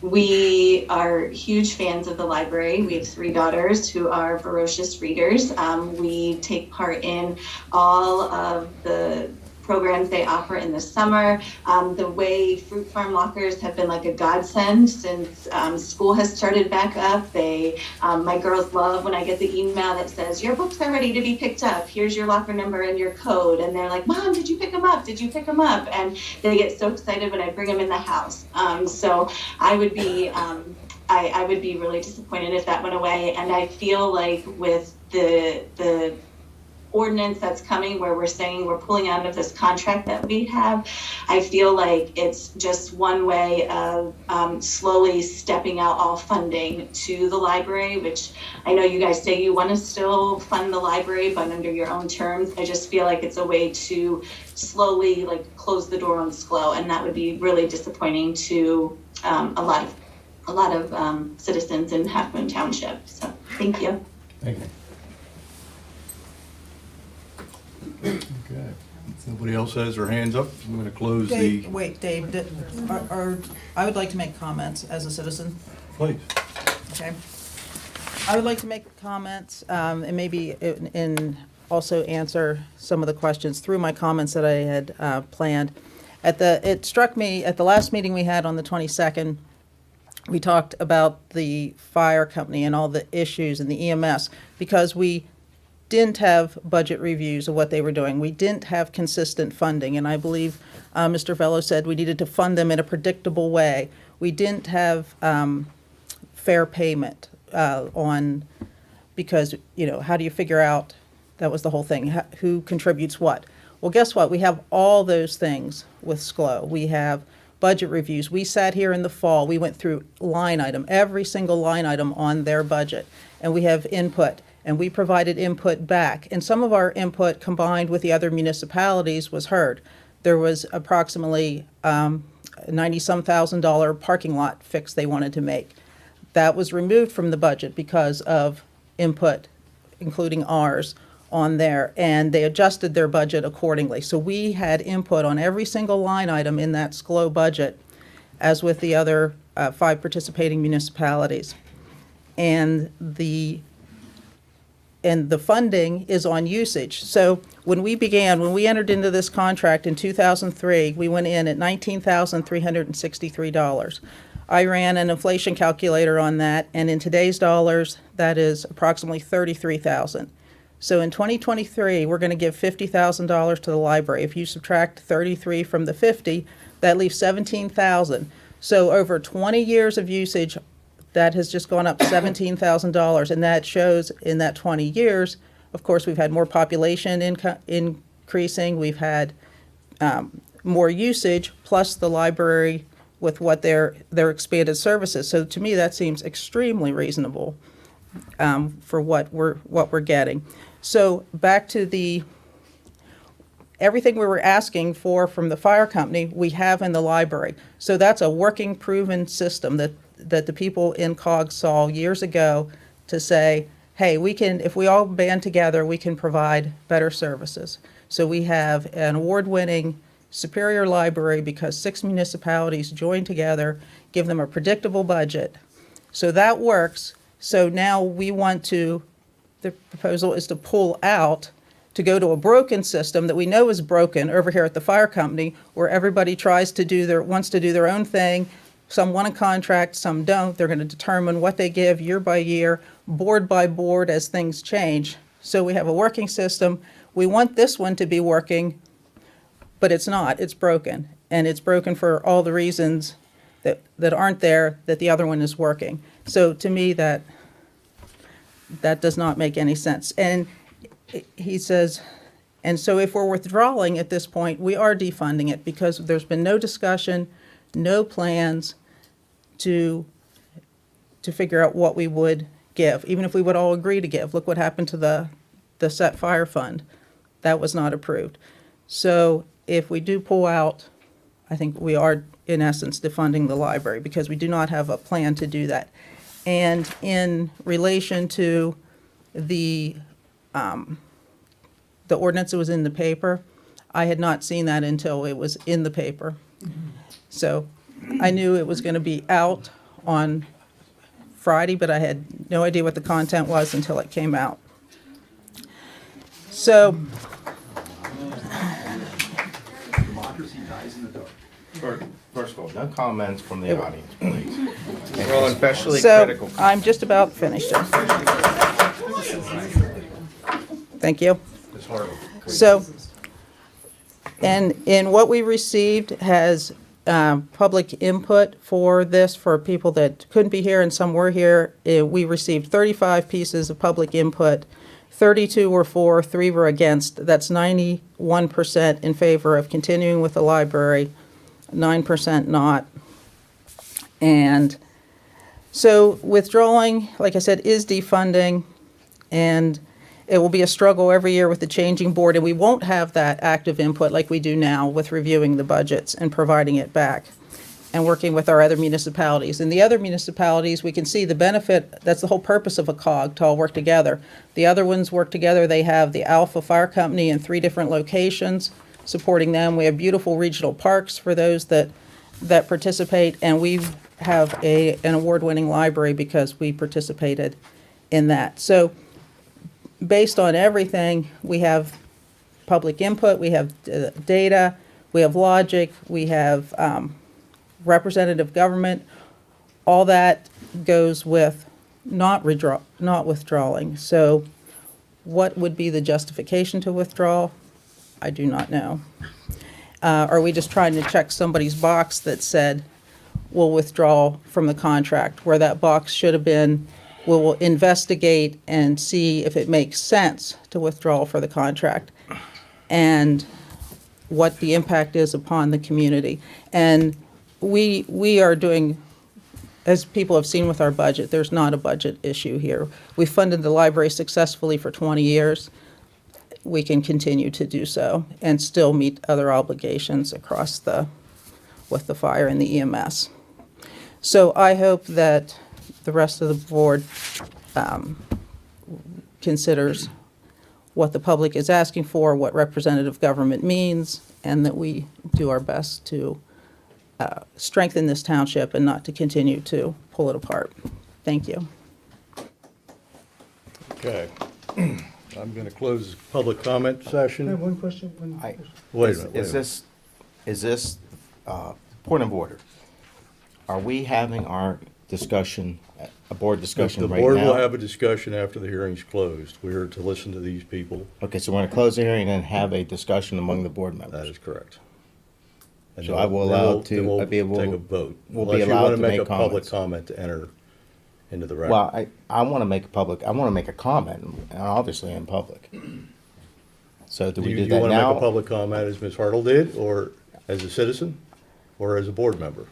Speaker 14: We are huge fans of the library. We have 3 daughters who are ferocious readers. We take part in all of the programs they offer in the summer. The way fruit farm lockers have been like a godsend since school has started back up. My girls love when I get the email that says, your books are ready to be picked up. Here's your locker number and your code. And they're like, Mom, did you pick them up? Did you pick them up? And they get so excited when I bring them in the house. So I would be really disappointed if that went away. And I feel like with the ordinance that's coming where we're saying we're pulling out of this contract that we have, I feel like it's just one way of slowly stepping out all funding to the library, which I know you guys say you want to still fund the library, but under your own terms. I just feel like it's a way to slowly close the door on SCLO, and that would be really disappointing to a lot of citizens in Halfmoon Township. So thank you.
Speaker 1: Thank you. Okay. If nobody else has their hands up, I'm going to close
Speaker 7: Dave, wait, Dave, I would like to make comments as a citizen.
Speaker 1: Please.
Speaker 7: Okay. I would like to make comments and maybe also answer some of the questions through my comments that I had planned. It struck me at the last meeting we had on the 22nd, we talked about the fire company and all the issues in the EMS because we didn't have budget reviews of what they were doing. We didn't have consistent funding, and I believe Mr. Fellow said we needed to fund them in a predictable way. We didn't have fair payment because, how do you figure out, that was the whole thing, who contributes what? Well, guess what? We have all those things with SCLO. We have budget reviews. We sat here in the fall, we went through every single line item on their budget, and we have input. And we provided input back. And some of our input combined with the other municipalities was heard. There was approximately $90-some thousand parking lot fix they wanted to make. That was removed from the budget because of input, including ours, on there. And they adjusted their budget accordingly. So we had input on every single line item in that SCLO budget, as with the other 5 participating municipalities. And the funding is on usage. So when we entered into this contract in 2003, we went in at $19,363. I ran an inflation calculator on that, and in today's dollars, that is approximately $33,000. So in 2023, we're going to give $50,000 to the library. If you subtract 33 from the 50, that leaves 17,000. So over 20 years of usage, that has just gone up $17,000, and that shows in that 20 years, of course, we've had more population increasing, we've had more usage, plus the library with what their expanded services. So to me, that seems extremely reasonable for what we're getting. So back to everything we were asking for from the fire company, we have in the library. So that's a working, proven system that the people in COG saw years ago to say, hey, we can, if we all band together, we can provide better services. So we have an award-winning superior library because 6 municipalities join together, give them a predictable budget. So that works. So now we want to, the proposal is to pull out, to go to a broken system that we know is broken over here at the fire company, where everybody wants to do their own thing. Some want a contract, some don't. They're going to determine what they give year by year, board by board as things change. So we have a working system. We want this one to be working, but it's not. It's broken. And it's broken for all the reasons that aren't there, that the other one is working. So to me, that does not make any sense. And he says, and so if we're withdrawing at this point, we are defunding it because there's been no discussion, no plans to figure out what we would give, even if we would all agree to give. Look what happened to the set fire fund. That was not approved. So if we do pull out, I think we are, in essence, defunding the library because we do not have a plan to do that. And in relation to the ordinance that was in the paper, I had not seen that until it was in the paper. So I knew it was going to be out on Friday, but I had no idea what the content was until it came out. So
Speaker 2: Democracy dies in the dark. First of all, no comments from the audience, please. And
Speaker 7: so
Speaker 2: especially critical.
Speaker 7: I'm just about finished. Thank you.
Speaker 2: It's horrible.
Speaker 7: So, and in what we received has public input for this for people that couldn't be here and some were here. We received 35 pieces of public input. 32 were for, 3 were against. That's 91% in favor of continuing with the library, 9% not. And so withdrawing, like I said, is defunding, and it will be a struggle every year with the changing board, and we won't have that active input like we do now with reviewing the budgets and providing it back and working with our other municipalities. In the other municipalities, we can see the benefit. That's the whole purpose of a COG, to all work together. The other ones work together. They have the Alpha Fire Company in 3 different locations supporting them. We have beautiful regional parks for those that participate, and we have an award-winning library because we participated in that. So based on everything, we have public input, we have data, we have logic, we have representative government. All that goes with not withdrawing. So what would be the justification to withdraw? I do not know. Are we just trying to check somebody's box that said we'll withdraw from the contract, where that box should have been we'll investigate and see if it makes sense to withdraw for the contract and what the impact is upon the community. And we are doing, as people have seen with our budget, there's not a budget issue here. We funded the library successfully for 20 years. We can continue to do so and still meet other obligations across with the fire and the EMS. So I hope that the rest of the board considers what the public is asking for, what representative government means, and that we do our best to strengthen this township and not to continue to pull it apart. Thank you.
Speaker 1: Okay. I'm going to close the public comment session.
Speaker 2: I have
Speaker 1: one question.
Speaker 2: Wait a minute. Is this point of order? Are we having our discussion, a board discussion
Speaker 1: The
Speaker 2: right
Speaker 1: board will
Speaker 2: now?
Speaker 1: have a discussion after the hearing's closed. We are to listen to these people.
Speaker 2: Okay, so we're going to close the hearing and have a discussion among the board
Speaker 1: That
Speaker 2: members.
Speaker 1: is correct. And
Speaker 2: So I will
Speaker 1: then
Speaker 2: allow
Speaker 1: we'll- then we'll
Speaker 2: to, be able,
Speaker 1: take a vote.
Speaker 2: we'll be
Speaker 1: Unless you
Speaker 2: allowed
Speaker 1: want
Speaker 2: to
Speaker 1: to
Speaker 2: make
Speaker 1: make a public
Speaker 2: comments.
Speaker 1: comment to enter into the record.
Speaker 2: Well, I want to make I want to make a comment, and obviously in public. So do we do
Speaker 1: you
Speaker 2: that
Speaker 1: want to make a
Speaker 2: now?
Speaker 1: public comment as Ms. Hartle did, or as a citizen, or as a board member?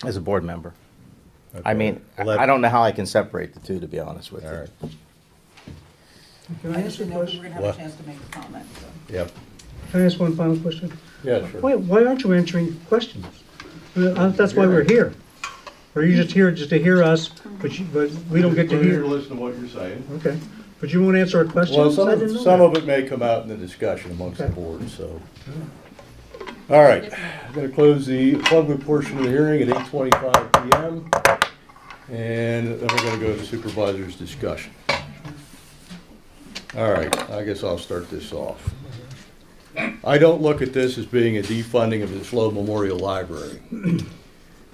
Speaker 2: As a board member. I
Speaker 1: Okay.
Speaker 2: mean,
Speaker 1: Well, that-
Speaker 2: I don't know how I can separate the two, to be honest with you.
Speaker 1: All right.
Speaker 7: I just didn't know if we were gonna have
Speaker 1: What?
Speaker 7: a chance to make a comment, so.
Speaker 1: Yep.
Speaker 4: Can I ask one final question?
Speaker 1: Yeah, sure.
Speaker 4: Why aren't you answering questions? That's why we're here. Or are you just here just to hear us, but we don't get to
Speaker 1: We're here
Speaker 4: hear?
Speaker 1: to listen to what you're saying.
Speaker 4: Okay, but you won't answer our questions?
Speaker 1: Well,
Speaker 4: I didn't know
Speaker 1: some
Speaker 4: that.
Speaker 1: of it may come out in the discussion amongst the board, so. All right, I'm going to close the public portion of the hearing at 8:25 PM. And then we're going to go to supervisors' discussion. All right, I guess I'll start this off. I don't look at this as being a defunding of the Slow Memorial Library.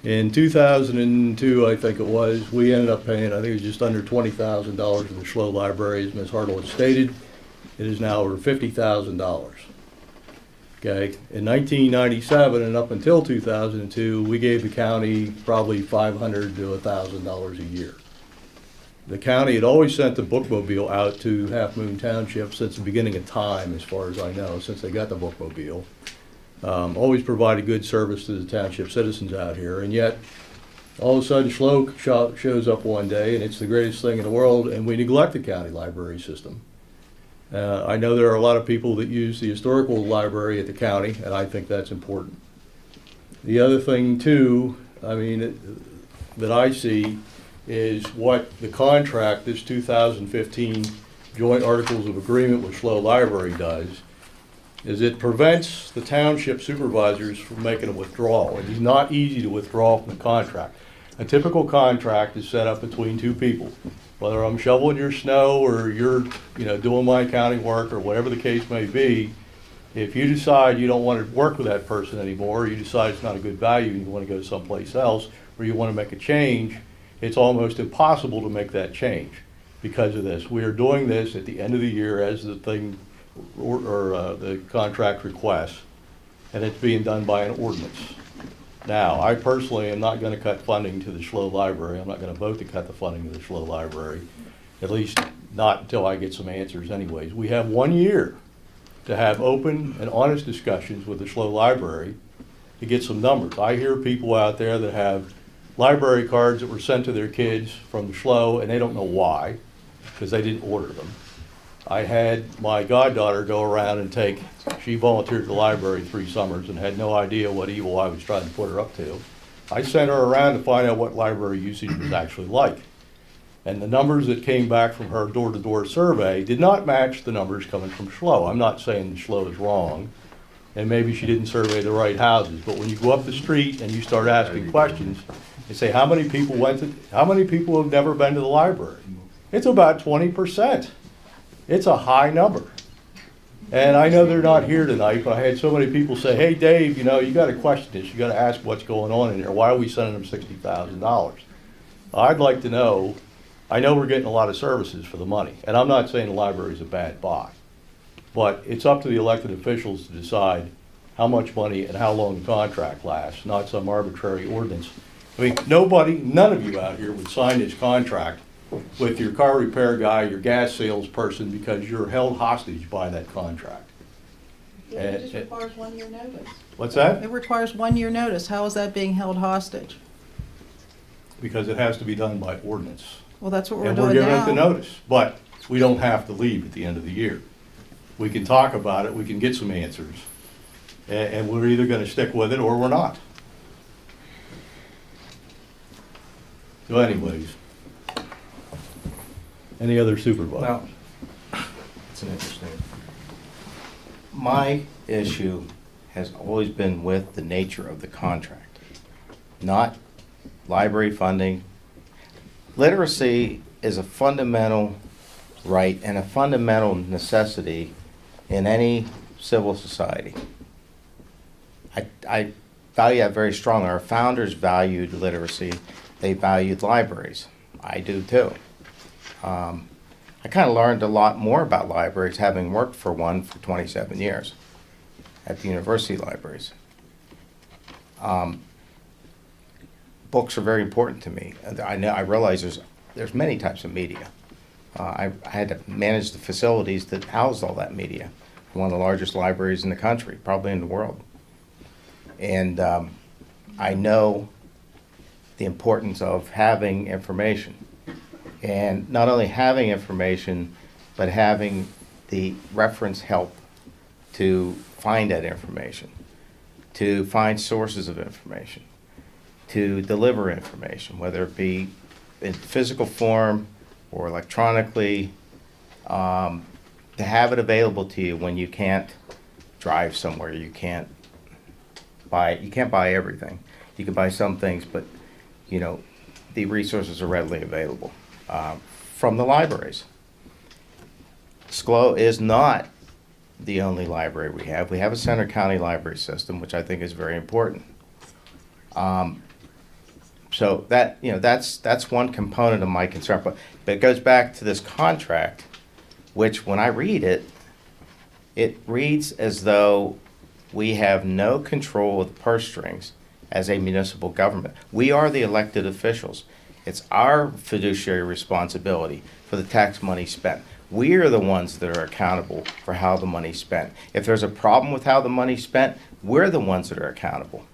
Speaker 1: In 2002, I think it was, we ended up paying, I think it was just under $20,000 for the Schlow Library, as Ms. Hartle had stated. It is now over $50,000. Okay, in 1997 and up until 2002, we gave the county probably $500 to $1,000 a year. The county had always sent the bookmobile out to Halfmoon Township since the beginning of time, as far as I know, since they got the bookmobile. Always provided good service to the township citizens out here, and yet all of a sudden Schlow shows up one day and it's the greatest thing in the world, and we neglect the county library system. I know there are a lot of people that use the historical library at the county, and I think that's important. The other thing too, I mean, that I see is what the contract, this 2015 Joint Articles of Agreement with Schlow Library does, is it prevents the township supervisors from making a withdrawal. It is not easy to withdraw from the contract. A typical contract is set up between two people. Whether I'm shoveling your snow or you're, doing my accounting work or whatever the case may be, if you decide you don't want to work with that person anymore, or you decide it's not a good value and you want to go someplace else, or you want to make a change, it's almost impossible to make that change because of this. We are doing this at the end of the year as the thing, or the contract requests, and it's being done by an ordinance. Now, I personally am not going to cut funding to the Schlow Library. I'm not going to vote to cut the funding to the Schlow Library, at least not until I get some answers anyways. We have 1 year to have open and honest discussions with the Schlow Library to get some numbers. I hear people out there that have library cards that were sent to their kids from the Schlow, and they don't know why, because they didn't order them. I had my goddaughter go around and she volunteered at the library 3 summers and had no idea what evil I was trying to put her up to. I sent her around to find out what library usage was actually like. And the numbers that came back from her door-to-door survey did not match the numbers coming from Schlow. I'm not saying the Schlow is wrong, and maybe she didn't survey the right houses, but when you go up the street and you start asking questions, they say, how many people have never been to the library? It's about 20%. It's a high number. And I know they're not here tonight, but I had so many people say, hey, Dave, you got to question this. You got to ask what's going on in there. Why are we sending them $60,000? I'd like to know. I know we're getting a lot of services for the money, and I'm not saying the library is a bad buy, but it's up to the elected officials to decide how much money and how long the contract lasts, not some arbitrary ordinance. I mean, none of you out here would sign this contract with your car repair guy, your gas salesperson, because you're held hostage by that contract.
Speaker 7: It just requires 1 year notice.
Speaker 1: What's that?
Speaker 7: It requires 1 year notice. How is that being held hostage?
Speaker 1: Because it has to be done by ordinance.
Speaker 7: Well, that's what we're
Speaker 1: And
Speaker 7: doing
Speaker 1: we're giving it
Speaker 7: now.
Speaker 1: the notice, but we don't have to leave at the end of the year. We can talk about it, we can get some answers, and we're either gonna stick with it or we're not. So anyways, any other supervisors?
Speaker 2: Well, it's an interesting. My issue has always been with the nature of the contract, not library funding. Literacy is a fundamental right and a fundamental necessity in any civil society. I value that very strongly. Our founders valued literacy. They valued libraries. I do too. I kind of learned a lot more about libraries having worked for one for 27 years at the university libraries. Books are very important to me. I realize there's many types of media. I had to manage the facilities that housed all that media. One of the largest libraries in the country, probably in the world. And I know the importance of having information. And not only having information, but having the reference help to find that information, to find sources of information, to deliver information, whether it be in physical form or electronically, to have it available to you when you can't drive somewhere, you can't buy everything. You can buy some things, but you know, the resources are readily available from the libraries. SCLO is not the only library we have. We have a Center County library system, which I think is very important. So that, you know, that's one component of my concern. But it goes back to this contract, which when I read it, it reads as though we have no control of the purse strings as a municipal government. We are the elected officials. It's our fiduciary responsibility for the tax money spent. We are the ones that are accountable for how the money's spent. If there's a problem with how the money's spent, we're the ones that are accountable.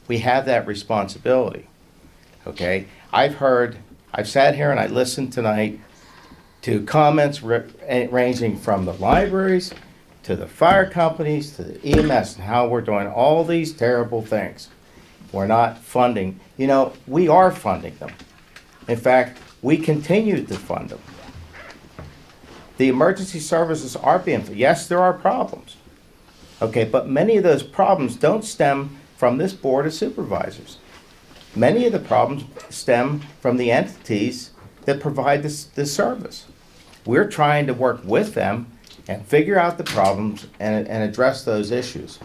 Speaker 2: We have that responsibility, okay? I've sat here and I listened tonight to comments ranging from the libraries to the fire companies to the EMS and how we're doing all these terrible things. We're not funding. You know, we are funding them. In fact, we continue to fund them. The emergency services are being, yes, there are problems. Okay, but many of those problems don't stem from this board of supervisors. Many of the problems stem from the entities that provide this service. We're trying to work with them and figure out the problems and address those issues.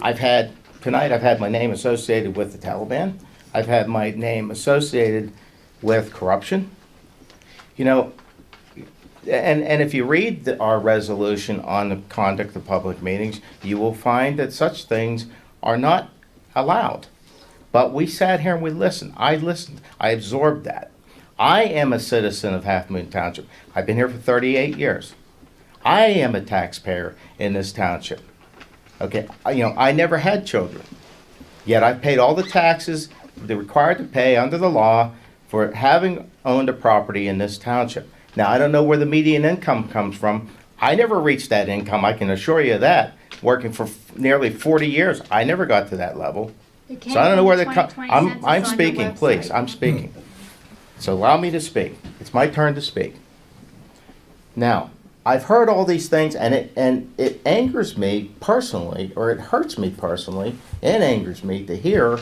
Speaker 2: Tonight I've had my name associated with the Taliban. I've had my name associated with corruption. You know, and if you read our resolution on the conduct of public meetings, you will find that such things are not allowed. But we sat here and we listened. I listened. I absorbed that. I am a citizen of Halfmoon Township. I've been here for 38 years. I am a taxpayer in this township. Okay, you know, I never had children. Yet I've paid all the taxes they're required to pay under the law for having owned a property in this township. Now, I don't know where the median income comes from. I never reached that income, I can assure you that. Working for nearly 40 years, I never got to that level. So I don't know where the I'm speaking, please, I'm speaking. So allow me to speak. It's my turn to speak. Now, I've heard all these things, and it angers me personally, or it hurts me personally, and angers me to hear,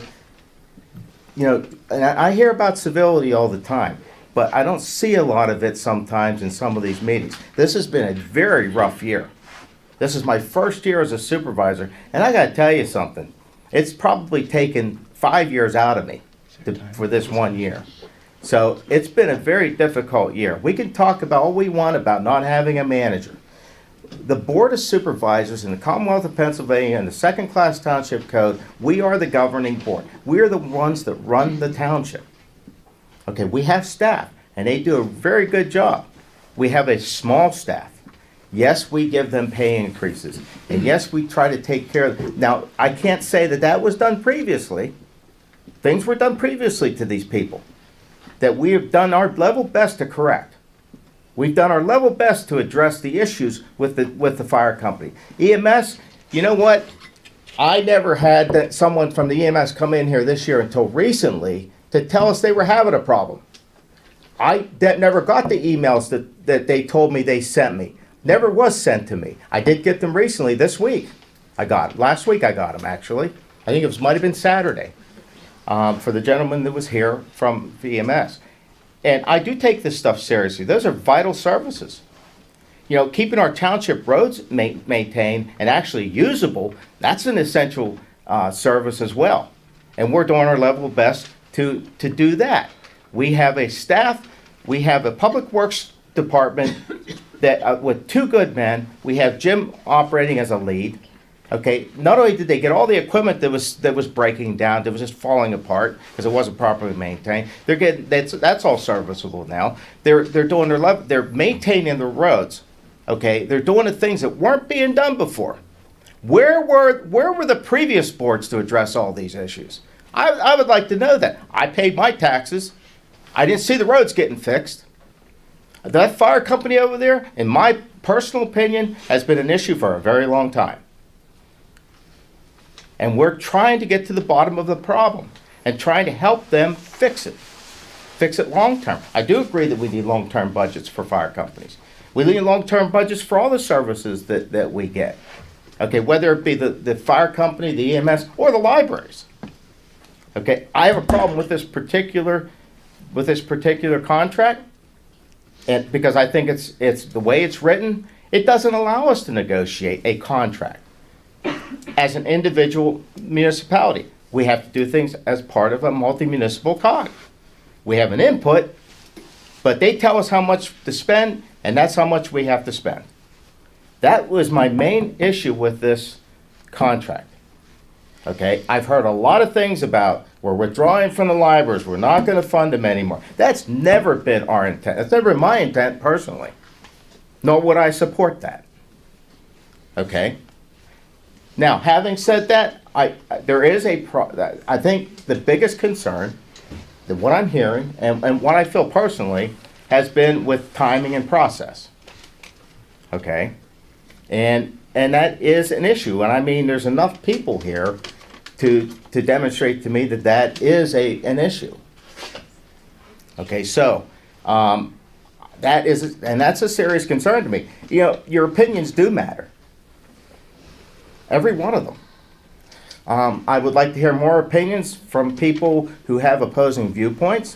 Speaker 2: you know, and I hear about civility all the time, but I don't see a lot of it sometimes in some of these meetings. This has been a very rough year. This is my first year as a supervisor, and I gotta tell you something. It's probably taken 5 years out of me for this 1 year. So it's been a very difficult year. We can talk about all we want about not having a manager. The Board of Supervisors in the Commonwealth of Pennsylvania and the Second Class Township Code, we are the governing board. We are the ones that run the township. Okay, we have staff, and they do a very good job. We have a small staff. Yes, we give them pay increases, and yes, we try to take care of them. Now, I can't say that that was done previously. Things were done previously to these people that we have done our level best to correct. We've done our level best to address the issues with the fire company. EMS, you know what? I never had someone from the EMS come in here this year until recently to tell us they were having a problem. I never got the emails that they told me they sent me. Never was sent to me. I did get them recently this week. Last week I got them actually. I think it might have been Saturday. For the gentleman that was here from VMS. And I do take this stuff seriously. Those are vital services. You know, keeping our township roads maintained and actually usable, that's an essential service as well. And we're doing our level best to do that. We have a staff, we have a public works department that with two good men. We have Jim operating as a lead. Okay, not only did they get all the equipment that was breaking down, that was just falling apart because it wasn't properly maintained. They're getting that's all serviceable now. They're doing their level. They're maintaining the roads. Okay, they're doing the things that weren't being done before. Where were the previous boards to address all these issues? I would like to know that. I paid my taxes. I didn't see the roads getting fixed. That fire company over there, in my personal opinion, has been an issue for a very long time. And we're trying to get to the bottom of the problem and trying to help them fix it long term. I do agree that we need long-term budgets for fire companies. We need long-term budgets for all the services that we get. Okay, whether it be the fire company, the EMS, or the libraries. Okay, I have a problem with this particular contract, and because I think it's the way it's written, it doesn't allow us to negotiate a contract. As an individual municipality, we have to do things as part of a multi-municipal cog. We have an input, but they tell us how much to spend, and that's how much we have to spend. That was my main issue with this contract. Okay, I've heard a lot of things about we're withdrawing from the libraries, we're not going to fund them anymore. That's never been our intent. That's never been my intent personally. Nor would I support that. Okay. Now, having said that, there is I think the biggest concern that what I'm hearing and what I feel personally has been with timing and process. Okay, and that is an issue, and I mean there's enough people here to demonstrate to me that is an issue. Okay, so that's a serious concern to me. You know, your opinions do matter. Every one of them. I would like to hear more opinions from people who have opposing viewpoints.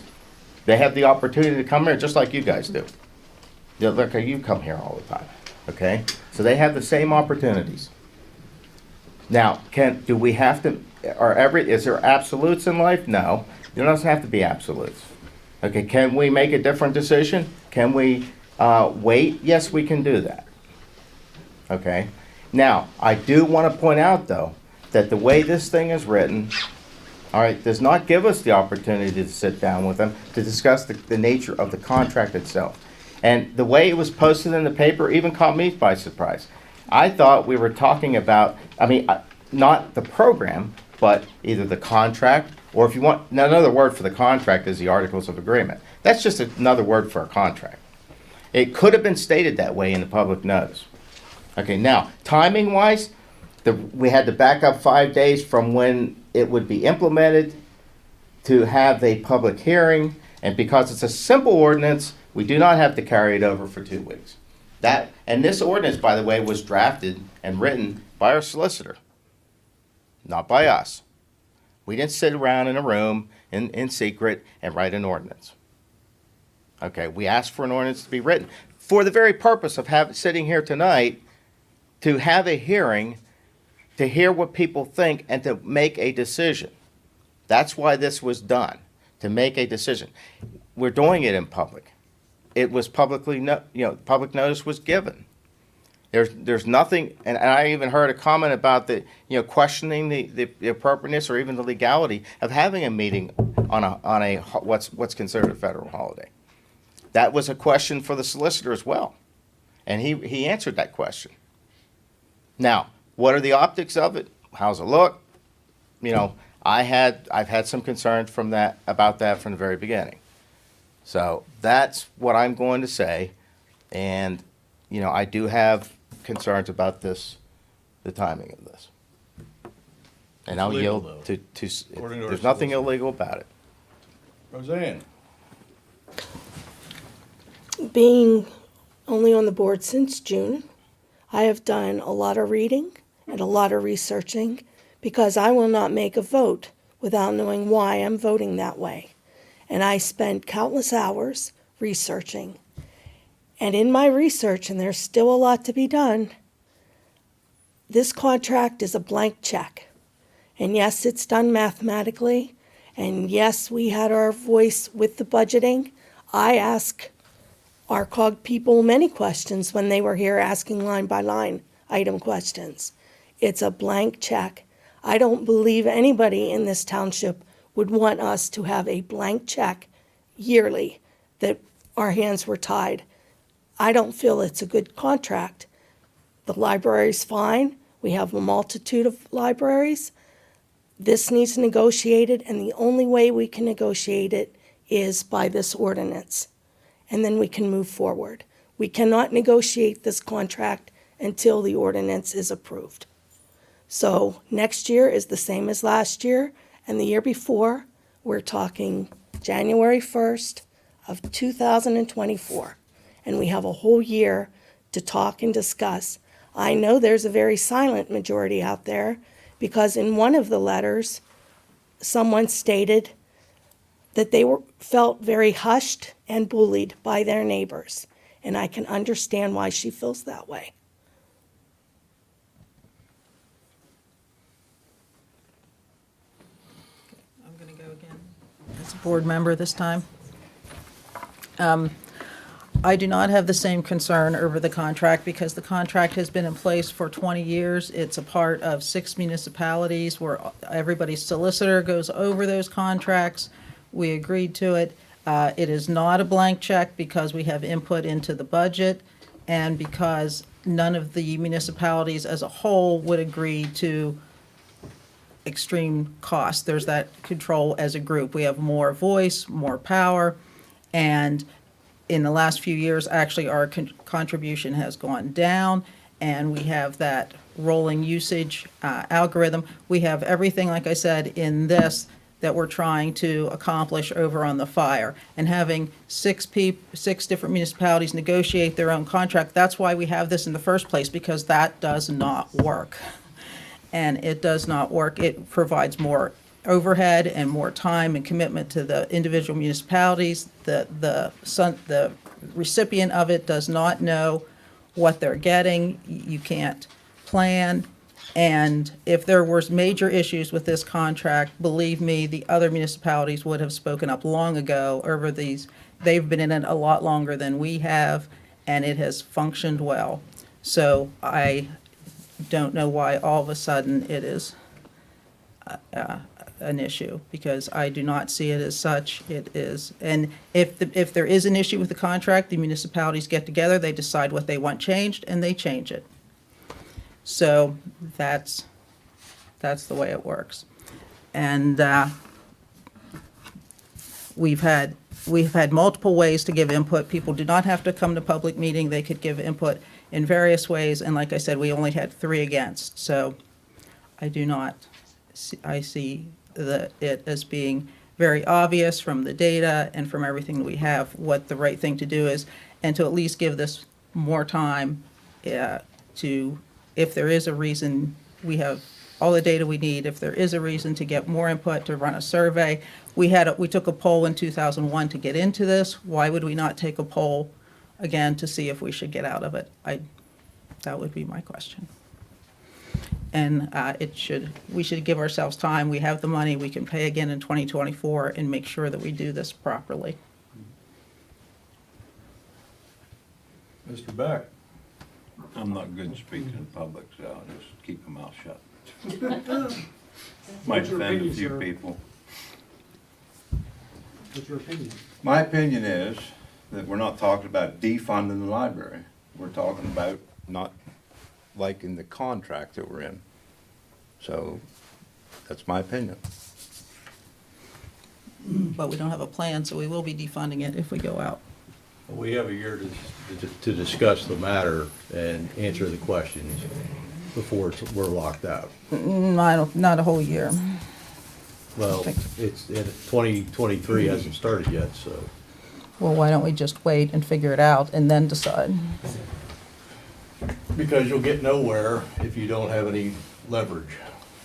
Speaker 2: They have the opportunity to come here just like you guys do. Look, you come here all the time, okay? So they have the same opportunities. Now, do we have to, is there absolutes in life? No, there doesn't have to be absolutes. Okay, can we make a different decision? Can we wait? Yes, we can do that. Okay. Now, I do want to point out, though, that the way this thing is written, all right, does not give us the opportunity to sit down with them to discuss the nature of the contract itself. And the way it was posted in the paper even caught me by surprise. I thought we were talking about, not the program, but either the contract, or if you want, another word for the contract is the Articles of Agreement. That's just another word for a contract. It could have been stated that way in the public notice. Okay, now, timing-wise, we had to back up 5 days from when it would be implemented to have a public hearing, and because it's a simple ordinance, we do not have to carry it over for 2 weeks. And this ordinance, by the way, was drafted and written by our solicitor, not by us. We didn't sit around in a room in secret and write an ordinance. Okay, we asked for an ordinance to be written for the very purpose of sitting here tonight to have a hearing, to hear what people think, and to make a decision. That's why this was done, to make a decision. We're doing it in public. It was publicly, public notice was given. There's nothing, and I even heard a comment about questioning the appropriateness or even the legality of having a meeting on a what's considered a federal holiday. That was a question for the solicitor as well, and he answered that question. Now, what are the optics of it? How's it look? I've had some concerns about that from the very beginning. So that's what I'm going to say, and I do have concerns about the timing of this. And I'll yield to there's nothing illegal about it.
Speaker 1: Roseanne.
Speaker 15: Being only on the board since June, I have done a lot of reading and a lot of researching because I will not make a vote without knowing why I'm voting that way. And I spent countless hours researching. And in my research, and there's still a lot to be done, this contract is a blank check. And yes, it's done mathematically. And yes, we had our voice with the budgeting. I ask our COG people many questions when they were here asking line by line item questions. It's a blank check. I don't believe anybody in this township would want us to have a blank check yearly that our hands were tied. I don't feel it's a good contract. The library's fine. We have a multitude of libraries. This needs negotiated, and the only way we can negotiate it is by this ordinance. And then we can move forward. We cannot negotiate this contract until the ordinance is approved. So next year is the same as last year, and the year before, we're talking January 1st of 2024. And we have a whole year to talk and discuss. I know there's a very silent majority out there, because in one of the letters, someone stated that they felt very hushed and bullied by their neighbors. And I can understand why she feels that way.
Speaker 7: I'm going to go again as a board member this time. I do not have the same concern over the contract because the contract has been in place for 20 years. It's a part of 6 municipalities where everybody's solicitor goes over those contracts. We agreed to it. It is not a blank check because we have input into the budget and because none of the municipalities as a whole would agree to extreme costs. There's that control as a group. We have more voice, more power, and in the last few years, actually, our contribution has gone down, and we have that rolling usage algorithm. We have everything, like I said, in this that we're trying to accomplish over on the fire. And having 6 different municipalities negotiate their own contract, that's why we have this in the first place, because that does not work. And it does not work. It provides more overhead and more time and commitment to the individual municipalities. The recipient of it does not know what they're getting. You can't plan. And if there was major issues with this contract, believe me, the other municipalities would have spoken up long ago over these. They've been in it a lot longer than we have, and it has functioned well. So I don't know why all of a sudden it is an issue, because I do not see it as such. It is, and if there is an issue with the contract, the municipalities get together, they decide what they want changed, and they change it. So that's the way it works. And we've had multiple ways to give input. People do not have to come to public meeting. They could give input in various ways, and like I said, we only had 3 against. So I see it as being very obvious from the data and from everything that we have what the right thing to do is, and to at least give this more time to, if there is a reason, we have all the data we need. If there is a reason to get more input, to run a survey. We took a poll in 2001 to get into this. Why would we not take a poll again to see if we should get out of it? That would be my question. And we should give ourselves time. We have the money. We can pay again in 2024 and make sure that we do this properly.
Speaker 1: Mr. Beck.
Speaker 16: I'm not good speaking in public, so I'll just keep my mouth shut. Might offend a few people.
Speaker 4: What's your opinion?
Speaker 16: My opinion is that we're not talking about defunding the library. We're talking about not liking the contract that we're in. So that's my opinion.
Speaker 7: But we don't have a plan, so we will be defunding it if we go out.
Speaker 1: We have a year to discuss the matter and answer the questions before we're locked out.
Speaker 7: Not a whole year.
Speaker 1: Well, it's 2023 hasn't started yet, so.
Speaker 7: Well, why don't we just wait and figure it out and then decide?
Speaker 1: Because you'll get nowhere if you don't have any leverage.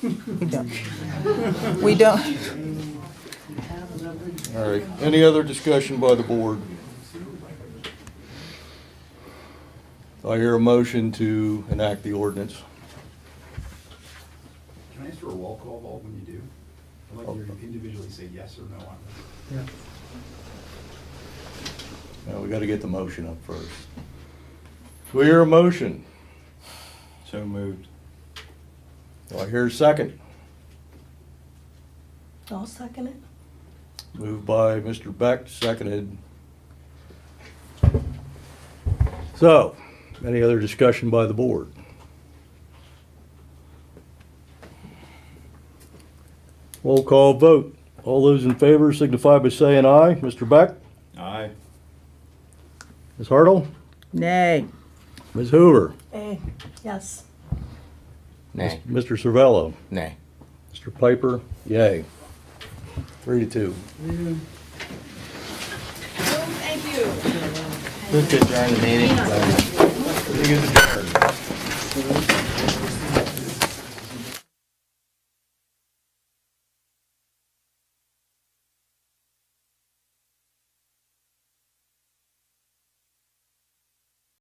Speaker 7: We don't.
Speaker 1: All right, any other discussion by the board? I hear a motion to enact the ordinance.
Speaker 17: Can I ask for a roll call vote when you do? I'd like you to individually say yes or no on this.
Speaker 4: Yeah.
Speaker 1: Now, we gotta get the motion up first. Do we hear a motion?
Speaker 16: So moved.
Speaker 1: Do I hear a second?
Speaker 15: I'll second it.
Speaker 1: Moved by Mr. Beck, seconded. So, any other discussion by the board? Roll call vote. All those in favor signify by saying aye. Mr. Beck?
Speaker 16: Aye.
Speaker 1: Ms. Hartle?
Speaker 7: Nay.
Speaker 1: Ms. Hoover?
Speaker 15: Yes.
Speaker 2: Nay.
Speaker 1: Mr. Cervello?
Speaker 2: Nay.
Speaker 1: Mr. Piper? Yay. 3-2.
Speaker 10: Thank you.
Speaker 2: Move to adjourn the meeting.
Speaker 1: Meeting is adjourned.